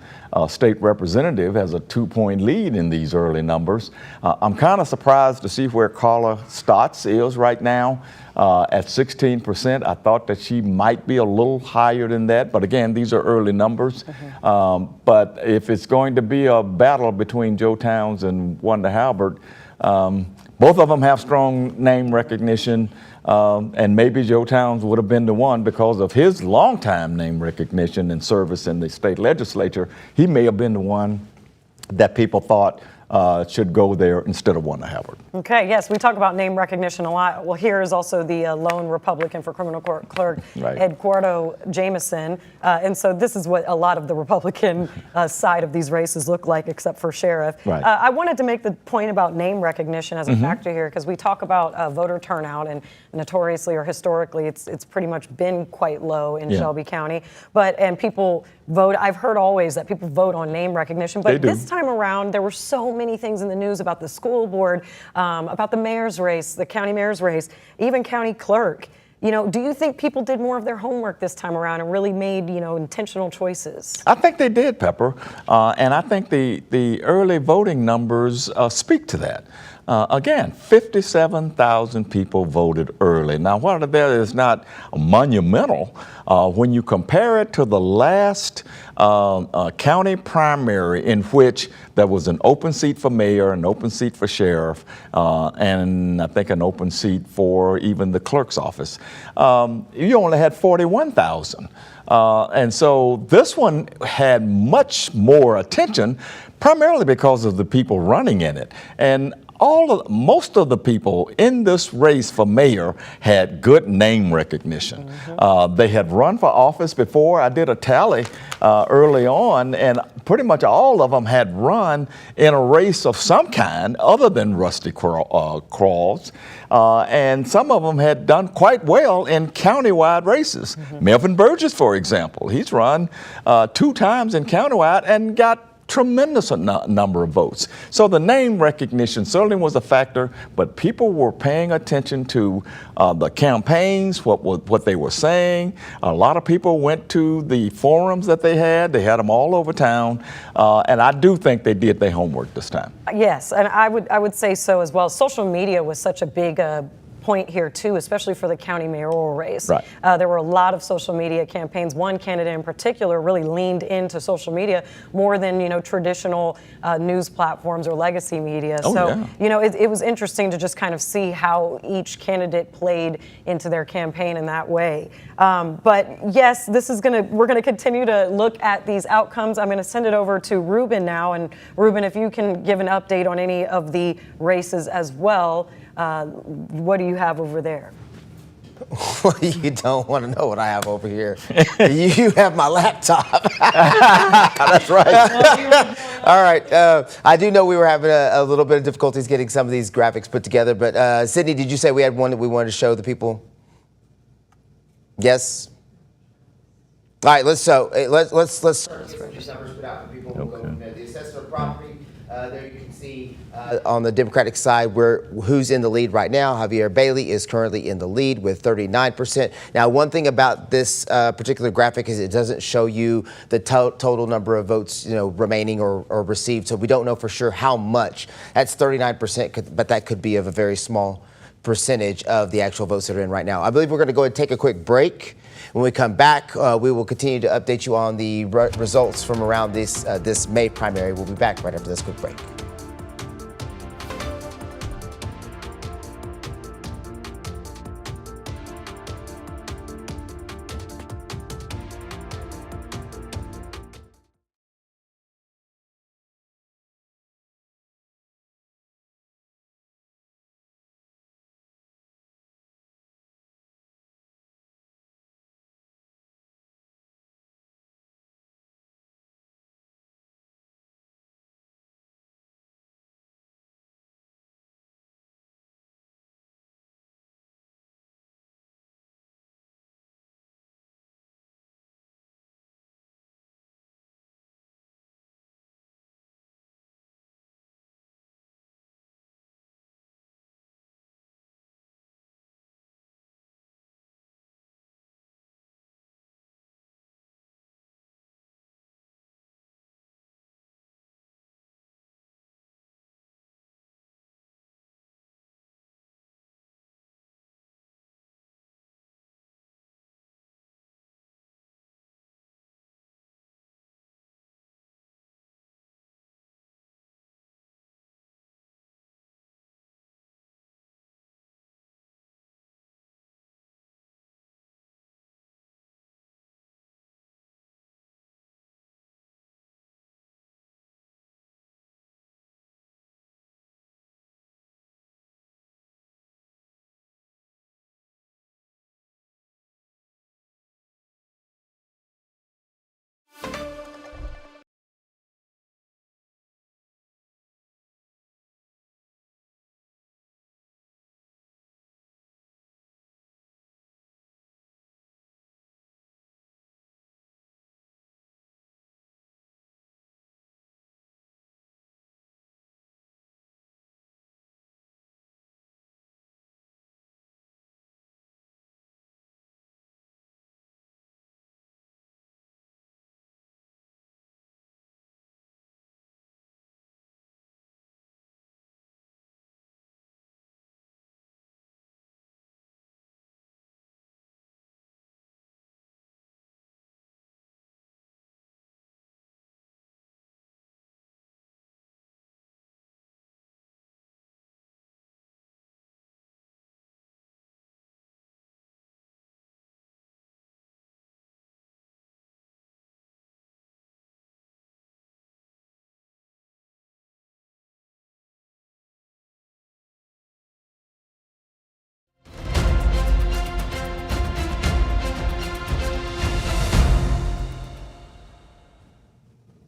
state representative, has a 2-point lead in these early numbers. I'm kind of surprised to see where Carla Stotts is right now at 16%. I thought that she might be a little higher than that, but again, these are early numbers. But if it's going to be a battle between Joe Towns and Wanda Halbert, both of them have strong name recognition, and maybe Joe Towns would have been the one because of his longtime name recognition and service in the state legislature. He may have been the one that people thought should go there instead of Wanda Halbert. Okay, yes, we talk about name recognition a lot. Well, here is also the lone Republican for criminal court clerk, right. Eduardo Jameson. And so this is what a lot of the Republican side of these races look like, except for sheriff. Right. I wanted to make the point about name recognition as a factor here, because we talk about voter turnout, and notoriously or historically, it's pretty much been quite low in Shelby County. And people vote. I've heard always that people vote on name recognition, but this time around, there were so many things in the news about the school board, about the mayor's race, the county mayor's race, even county clerk. Do you think people did more of their homework this time around and really made, intentional choices? I think they did, Pepper, and I think the early voting numbers speak to that. Again, 57,000 people voted early. Now, while that is not monumental, when you compare it to the last county primary in which there was an open seat for mayor, an open seat for sheriff, and I think an open seat for even the clerk's office, you only had 41,000. And so this one had much more attention, primarily because of the people running in it. And most of the people in this race for mayor had good name recognition. They had run for office before. I did a tally early on, and pretty much all of them had run in a race of some kind other than Rusty Crawls. And some of them had done quite well in countywide races. Melvin Burgess, for example, he's run 2 times in countywide and got tremendous number of votes. So the name recognition certainly was a factor, but people were paying attention to the campaigns, what they were saying. A lot of people went to the forums that they had. They had them all over town, and I do think they did their homework this time. Yes, and I would say so as well. Social media was such a big point here too, especially for the county mayoral race. Right. There were a lot of social media campaigns. One candidate in particular really leaned into social media more than, traditional news platforms or legacy media. Oh, so, yeah. it was interesting to just kind of see how each candidate played into their campaign in that way. But yes, we're gonna continue to look at these outcomes. I'm gonna send it over to Ruben now. And Ruben, if you can give an update on any of the races as well, what do you have over there? Well, you don't want to know what I have over here. You have my laptop. That's right. All right. I do know we were having a little bit of difficulties getting some of these graphics put together, but Sydney, did you say we had one that we wanted to show the people? Yes. All right. Let's start these numbers put out for people. We'll go from there. The assessment of property. There you can see on the Democratic side who's in the lead right now. Javier Bailey is currently in the lead with 39%. Now, one thing about this particular graphic is it doesn't show you the total number of votes, remaining or received. So we don't know for sure how much. That's 39%, but that could be of a very small percentage of the actual votes that are in right now. I believe we're going to go ahead and take a quick break. When we come back, we will continue to update you on the results from around this May primary. We'll be back right after this quick break.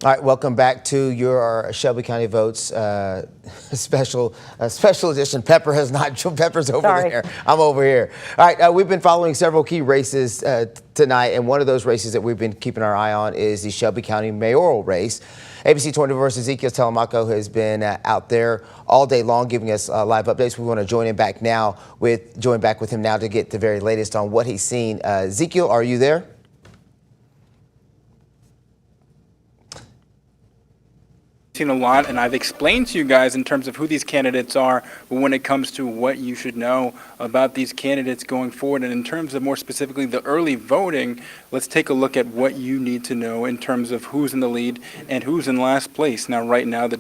All right, welcome back to your Shelby County Votes special edition. Pepper's over there. I'm over here. All right, we've been following several key races tonight, and one of those races that we've been keeping our eye on is the Shelby County mayoral race. ABC 24's Ezekiel Telemaco has been out there all day long giving us live updates. We want to join back with him now to get the very latest on what he's seen. Ezekiel, are you there? seen a lot, and I've explained to you guys in terms of who these candidates are, but when it comes to what you should know about these candidates going forward, and in terms of more specifically the early voting, let's take a look at what you need to know in terms of who's in the lead and who's in last place. Now, right now, in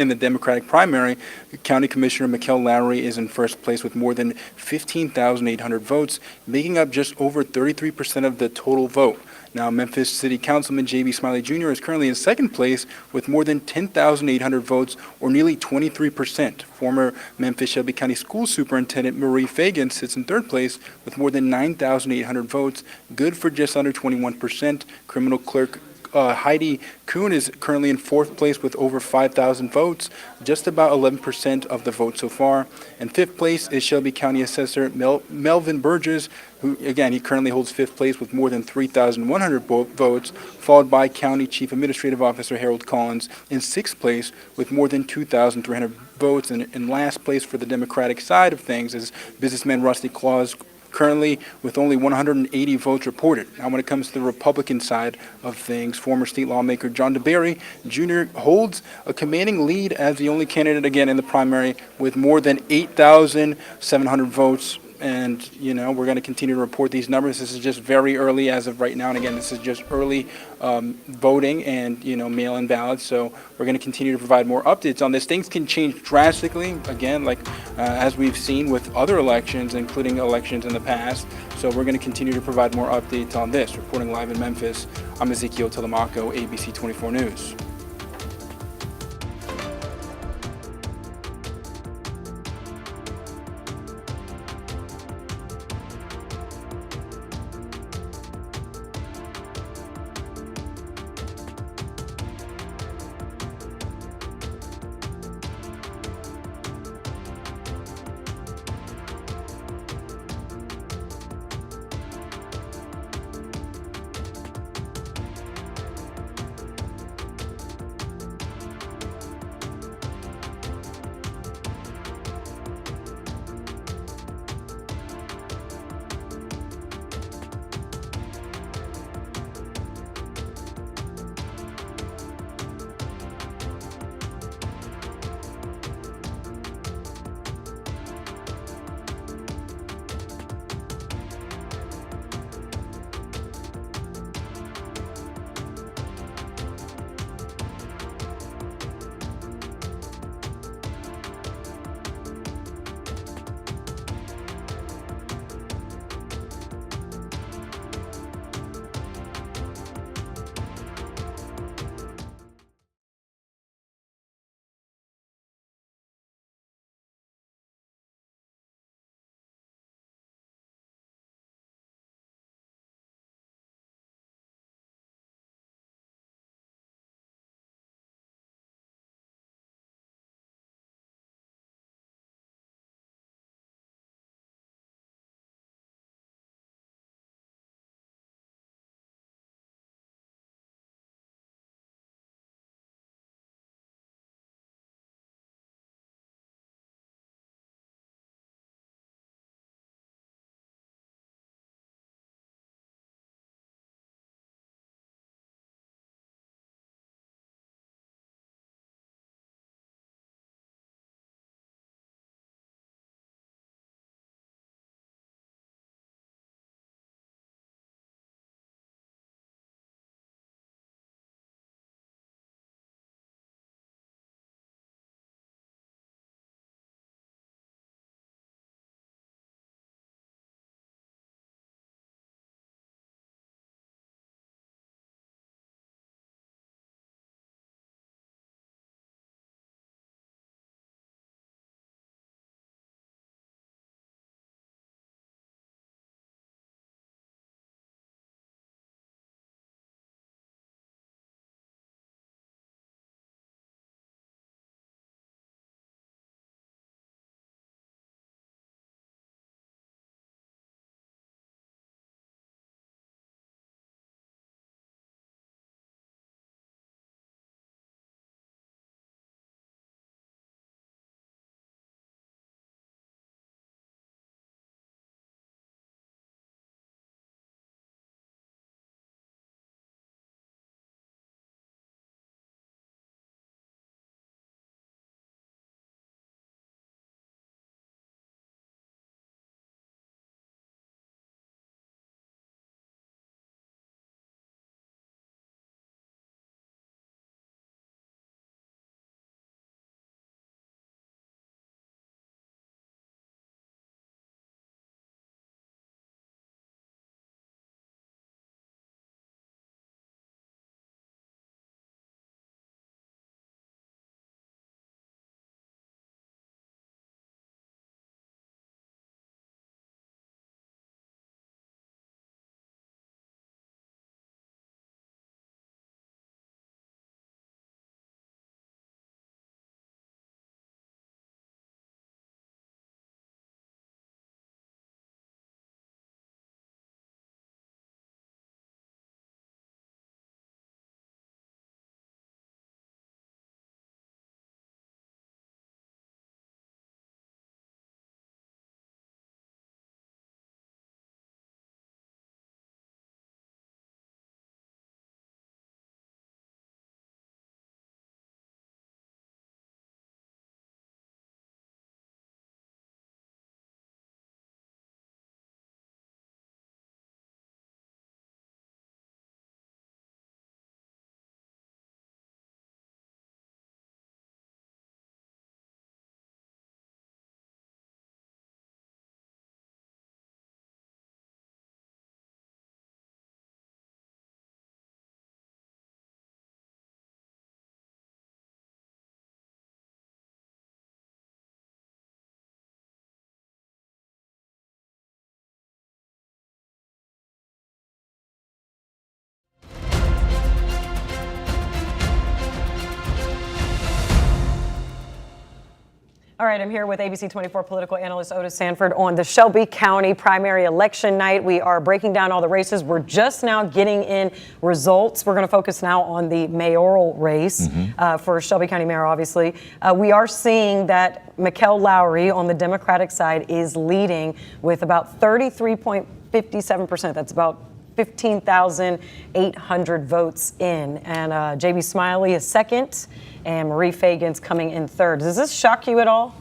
the Democratic primary, County Commissioner Mikkel Lowry is in first place with more than 15,800 votes, making up just over 33% of the total vote. Now, Memphis City Councilman J.B. Smiley Jr. is currently in second place with more than 10,800 votes, or nearly 23%. Former Memphis Shelby County School Superintendent Marie Fagan sits in third place with more than 9,800 votes, good for just under 21%. Criminal clerk Heidi Kuhn is currently in fourth place with over 5,000 votes, just about 11% of the vote so far. And fifth place is Shelby County Assessor Melvin Burgess, who, again, he currently holds fifth place with more than 3,100 votes, followed by County Chief Administrative Officer Harold Collins in sixth place with more than 2,300 votes. And in last place for the Democratic side of things is businessman Rusty Claus, currently with only 180 votes reported. Now, when it comes to the Republican side of things, former state lawmaker John DeBerry Jr. holds a commanding lead as the only candidate, again, in the primary with more than 8,700 votes. And, you know, we're going to continue to report these numbers. This is just very early as of right now. And again, this is just early voting and, you know, mail-in ballots. So we're going to continue to provide more updates on this. Things can change drastically, again, like as we've seen with other elections, including elections in the past. So we're going to continue to provide more updates on this. Reporting live in Memphis, I'm Ezekiel Telemaco, ABC 24 News. All right, I'm here with ABC 24 political analyst Otis Sanford on the Shelby County primary election night. We are breaking down all the races. We're just now getting in results. We're going to focus now on the mayoral race for Shelby County mayor, obviously. We are seeing that Mikkel Lowry on the Democratic side is leading with about 33.57%. That's about 15,800 votes in. And J.B. Smiley is second, and Marie Fagan's coming in third. Does this shock you at all?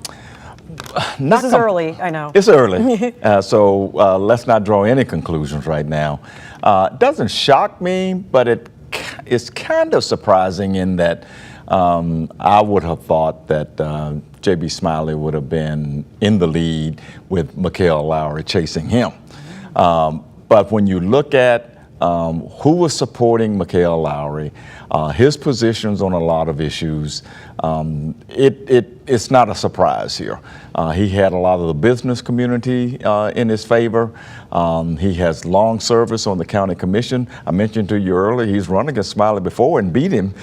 This is early, I know. It's early, so let's not draw any conclusions right now. It doesn't shock me, but it's kind of surprising in that I would have thought that J.B. Smiley would have been in the lead with Mikkel Lowry chasing him. But when you look at who was supporting Mikkel Lowry, his positions on a lot of issues, it's not a surprise here. He had a lot of the business community in his favor. He has long service on the county commission. I mentioned to you earlier, he's run against Smiley before and beat him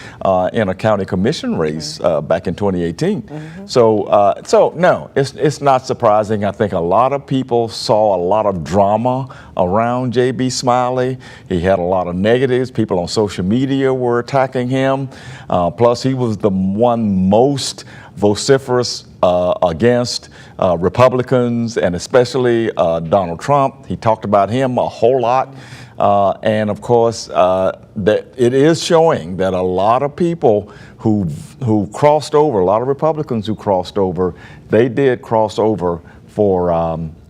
in a county commission race back in 2018. So no, it's not surprising. I think a lot of people saw a lot of drama around J.B. Smiley. He had a lot of negatives. People on social media were attacking him. Plus, he was the one most vociferous against Republicans and especially Donald Trump. He talked about him a whole lot. And of course, that it is showing that a lot of people who crossed over, a lot of Republicans who crossed over, they did cross over for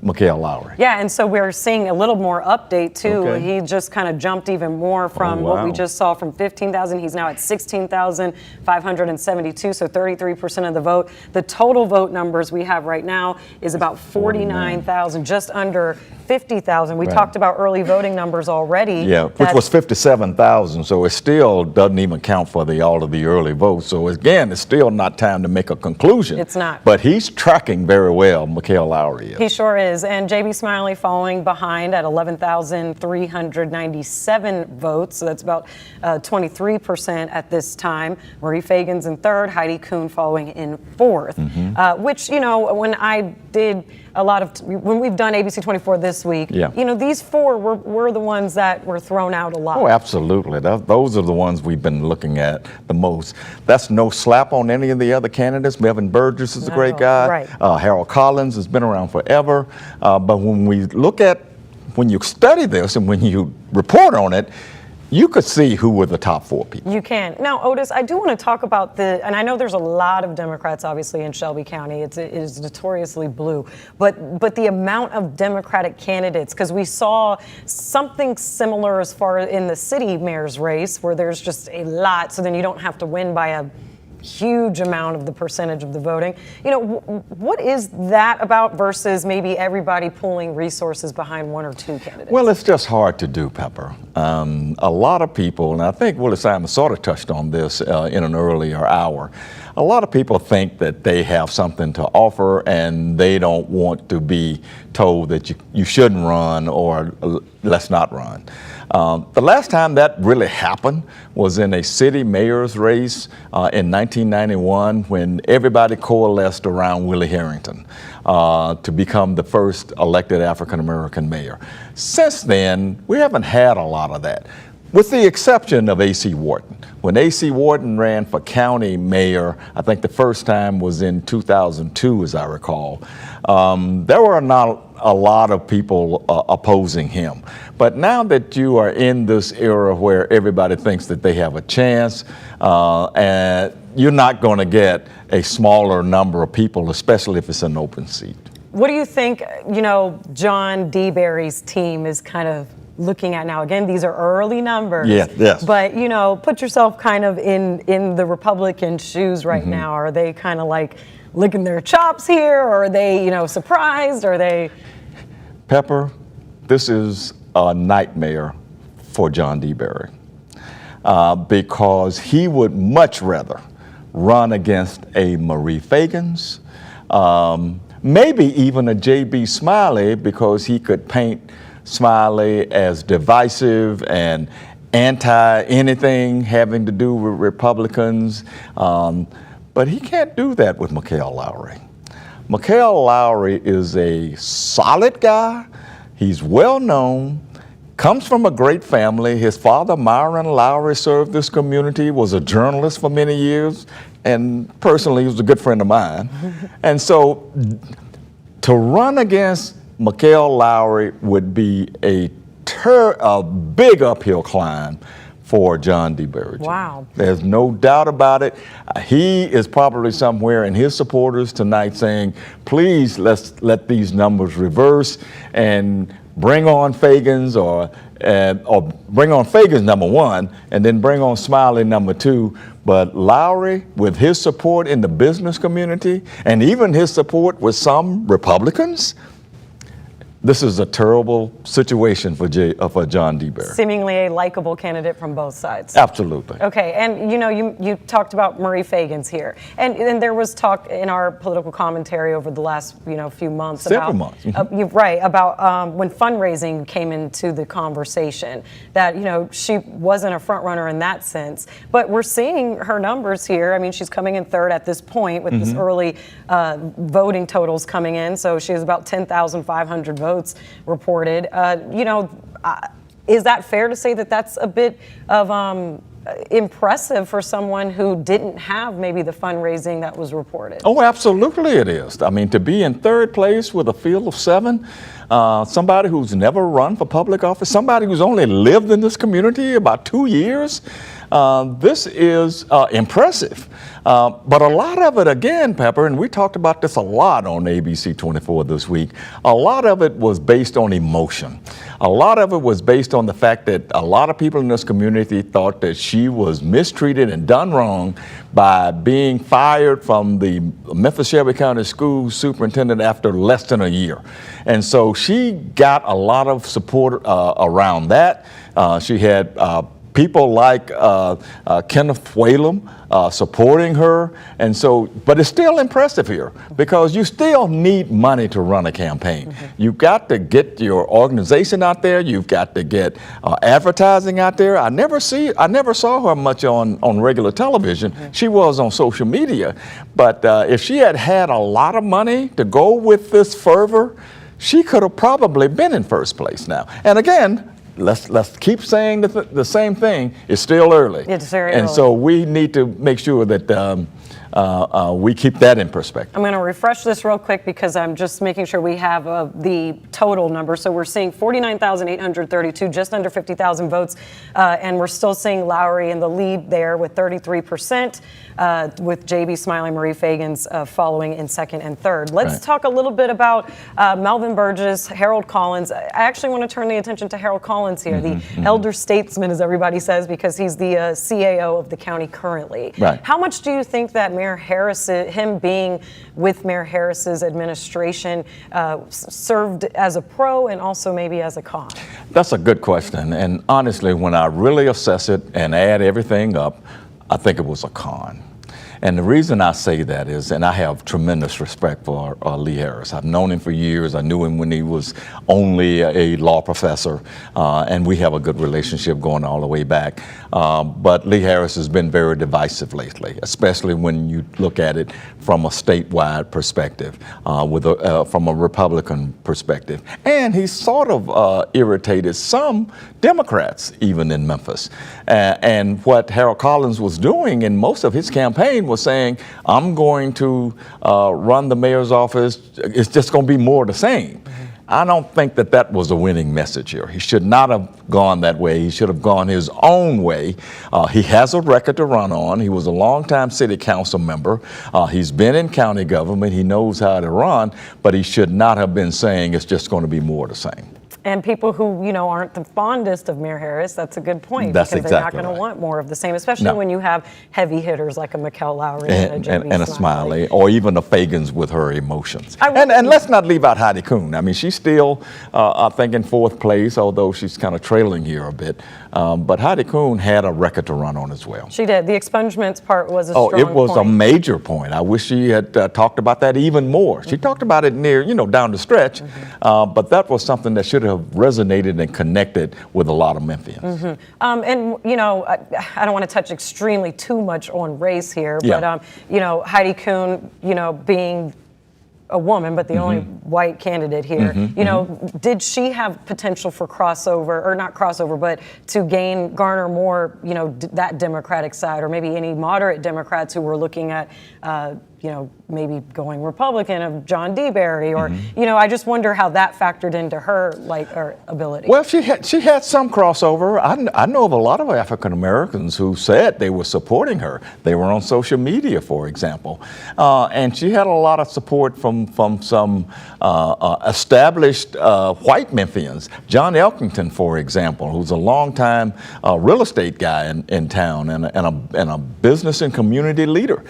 Mikkel Lowry. Yeah, and so we're seeing a little more update too. Okay. He just kind of jumped even more from what we just saw from 15,000. He's now at 16,572, so 33% of the vote. The total vote numbers we have right now is about 49,000, just under 50,000. We talked about early voting numbers already. Yeah, which was 57,000, so it still doesn't even count for all of the early votes. So again, it's still not time to make a conclusion. It's not. But he's tracking very well, Mikkel Lowry is. He sure is. And J.B. Smiley following behind at 11,397 votes. So that's about 23% at this time. Marie Fagan's in third, Heidi Kuhn following in fourth, which, you know, when I did a lot of, when we've done ABC 24 this week, you know, these four were the ones that were thrown out a lot. Oh, absolutely. Those are the ones we've been looking at the most. That's no slap on any of the other candidates. Melvin Burgess is a great guy. Right. Harold Collins has been around forever. But when you study this and when you report on it, you could see who were the top four people. You can. Now, Otis, I do want to talk about and I know there's a lot of Democrats, obviously, in Shelby County. It is notoriously blue. But the amount of Democratic candidates, because we saw something similar as far in the city mayor's race, where there's just a lot, so then you don't have to win by a huge amount of the percentage of the voting. You know, what is that about versus maybe everybody pooling resources behind one or two candidates? Well, it's just hard to do, Pepper. A lot of people, and I think Willie Simon sort of touched on this in an earlier hour, a lot of people think that they have something to offer and they don't want to be told that you shouldn't run or let's not run. The last time that really happened was in a city mayor's race in 1991 when everybody coalesced around Willie Harrington to become the first elected African-American mayor. Since then, we haven't had a lot of that, with the exception of A.C. Wharton. When A.C. Wharton ran for county mayor, I think the first time was in 2002, as I recall, there were not a lot of people opposing him. But now that you are in this era where everybody thinks that they have a chance, and you're not going to get a smaller number of people, especially if it's an open seat. What do you think, you know, John DeBerry's team is kind of looking at now? Again, these are early numbers. Yes. But, you know, put yourself kind of in the Republican shoes right now. Are they kind of like licking their chops here? Or are they, you know, surprised? Are they? Pepper, this is a nightmare for John DeBerry because he would much rather run against a Marie Fagan's, maybe even a J.B. Smiley, because he could paint Smiley as divisive and anti-anything having to do with Republicans. But he can't do that with Mikkel Lowry. Mikhail Lowry is a solid guy. He's well known, comes from a great family. His father, Myron Lowry, served this community, was a journalist for many years, and personally, he was a good friend of mine. And so to run against Mikhail Lowry would be a big uphill climb for John DeBerge. Wow. There's no doubt about it. He is probably somewhere in his supporters tonight saying, please, let's let these numbers reverse and bring on Fagans or bring on Fagans number one, and then bring on Smiley number two. But Lowry, with his support in the business community, and even his support with some Republicans, this is a terrible situation for John DeBerge. Seemingly a likable candidate from both sides. Absolutely. Okay, and you talked about Marie Fagans here, and there was talk in our political commentary over the last few months Several about months. about when fundraising came into the conversation, that she wasn't a front runner in that sense, but we're seeing her numbers here. I mean, she's coming in third at this point with this early voting totals coming in, so she has about 10,500 votes reported. Is that fair to say that that's a bit of impressive for someone who didn't have maybe the fundraising that was reported? Oh, absolutely it is. I mean, to be in third place with a field of 7, somebody who's never run for public office, somebody who's only lived in this community about 2 years, this is impressive. But a lot of it, again, Pepper, and we talked about this a lot on ABC 24 this week, a lot of it was based on emotion. A lot of it was based on the fact that a lot of people in this community thought that she was mistreated and done wrong by being fired from the Memphis Shelby County School Superintendent after less than a year. And so she got a lot of support around that. She had people like Kenneth Whalum supporting her, and so, but it's still impressive here because you still need money to run a campaign. You've got to get your organization out there. You've got to get advertising out there. I never saw her much on regular television. She was on social media, but if she had had a lot of money to go with this fervor, she could have probably been in first place now. And again, let's keep saying the same thing. It's still early. It's very early. And so we need to make sure that we keep that in perspective. I'm going to refresh this real quick because I'm just making sure we have the total number. So we're seeing 49,832, just under 50,000 votes, and we're still seeing Lowry in the lead there with 33%, with J.B. Smiley, Marie Fagans following in second and third. Let's talk a little bit about Melvin Burgess, Harold Collins. I actually want to turn the attention to Harold Collins here, the elder statesman, as everybody says, because he's the CAO of the county currently. Right. How much do you think that Mayor Harris, him being with Mayor Harris's administration, served as a pro and also maybe as a con? That's a good question. And honestly, when I really assess it and add everything up, I think it was a con. And the reason I say that is, and I have tremendous respect for Lee Harris. I've known him for years. I knew him when he was only a law professor, and we have a good relationship going all the way back. But Lee Harris has been very divisive lately, especially when you look at it from a statewide perspective, from a Republican perspective. And he sort of irritated some Democrats, even in Memphis. And what Harold Collins was doing in most of his campaign was saying, I'm going to run the mayor's office. It's just going to be more of the same. I don't think that was a winning message here. He should not have gone that way. He should have gone his own way. He has a record to run on. He was a longtime city council member. He's been in county government. He knows how to run, but he should not have been saying it's just going to be more of the same. And people who, aren't the fondest of Mayor Harris, that's a good point. That's because exactly they're not going to right. want more of the same, especially when you have heavy hitters like a Mikhail Lowry and a Smiley, or even a Fagans with her emotions. And let's not leave out Heidi Kuhn. I mean, she's still, I think, in fourth place, although she's kind of trailing here a bit. But Heidi Kuhn had a record to run on as well. She did. The expungements part was a strong point. Oh, it was a major point. I wish she had talked about that even more. She talked about it near, down the stretch, but that was something that should have resonated and connected with a lot of Memphians. And, I don't want to touch extremely too much on race here, but, Heidi Kuhn, being a woman, but the only white candidate here. You know, did she have potential for crossover, or not crossover, but to garner more, you know, that Democratic side, or maybe any moderate Democrats who were looking at, you know, maybe going Republican, of John DeBerry, or, you know, I just wonder how that factored into her, like, her ability. Well, she had some crossover. I know of a lot of African Americans who said they were supporting her. They were on social media, for example, and she had a lot of support from some established white Memphians. John Elkington, for example, who's a longtime real estate guy in town and a business and community leader.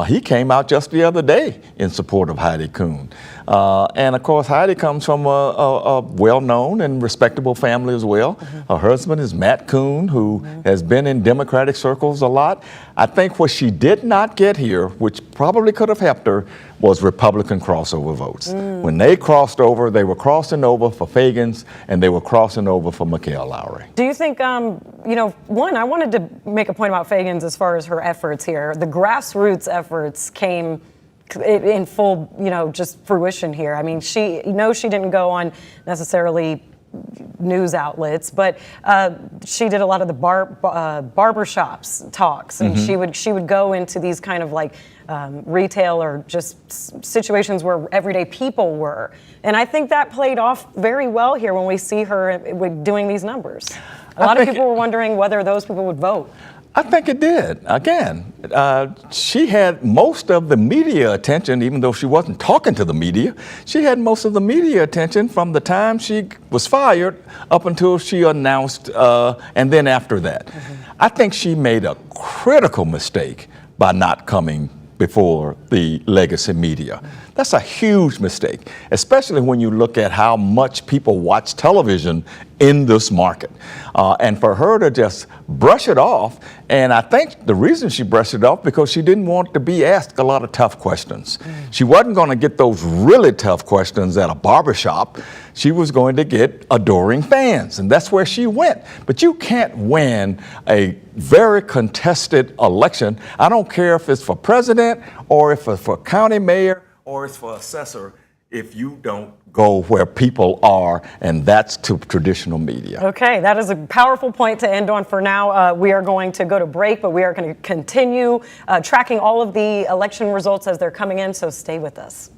He came out just the other day in support of Heidi Kuhn. And of course, Heidi comes from a well-known and respectable family as well. Her husband is Matt Kuhn, who has been in Democratic circles a lot. I think what she did not get here, which probably could have helped her, was Republican crossover votes. When they crossed over, they were crossing over for Fagans, and they were crossing over for Mikhail Lowry. Do you think, you know, one, I wanted to make a point about Fagans as far as her efforts here. The grassroots efforts came in full, you know, just fruition here. I mean, she didn't go on necessarily news outlets, but she did a lot of the barbershops talks, and she would go into these kind of like retail or just situations where everyday people were, and I think that played off very well here when we see her doing these numbers. A lot of people were wondering whether those people would vote. I think it did. Again, she had most of the media attention, even though she wasn't talking to the media. She had most of the media attention from the time she was fired up until she announced, and then after that. I think she made a critical mistake by not coming before the legacy media. That's a huge mistake, especially when you look at how much people watch television in this market. And for her to just brush it off, and I think the reason she brushed it off because she didn't want to be asked a lot of tough questions. She wasn't going to get those really tough questions at a barbershop. She was going to get adoring fans, and that's where she went. But you can't win a very contested election. I don't care if it's for president or if it's for county mayor or it's for assessor, if you don't go where people are, and that's to traditional media. Okay, that is a powerful point to end on for now. We are going to go to break, but we are going to continue tracking all of the election results as they're coming in, so stay with us.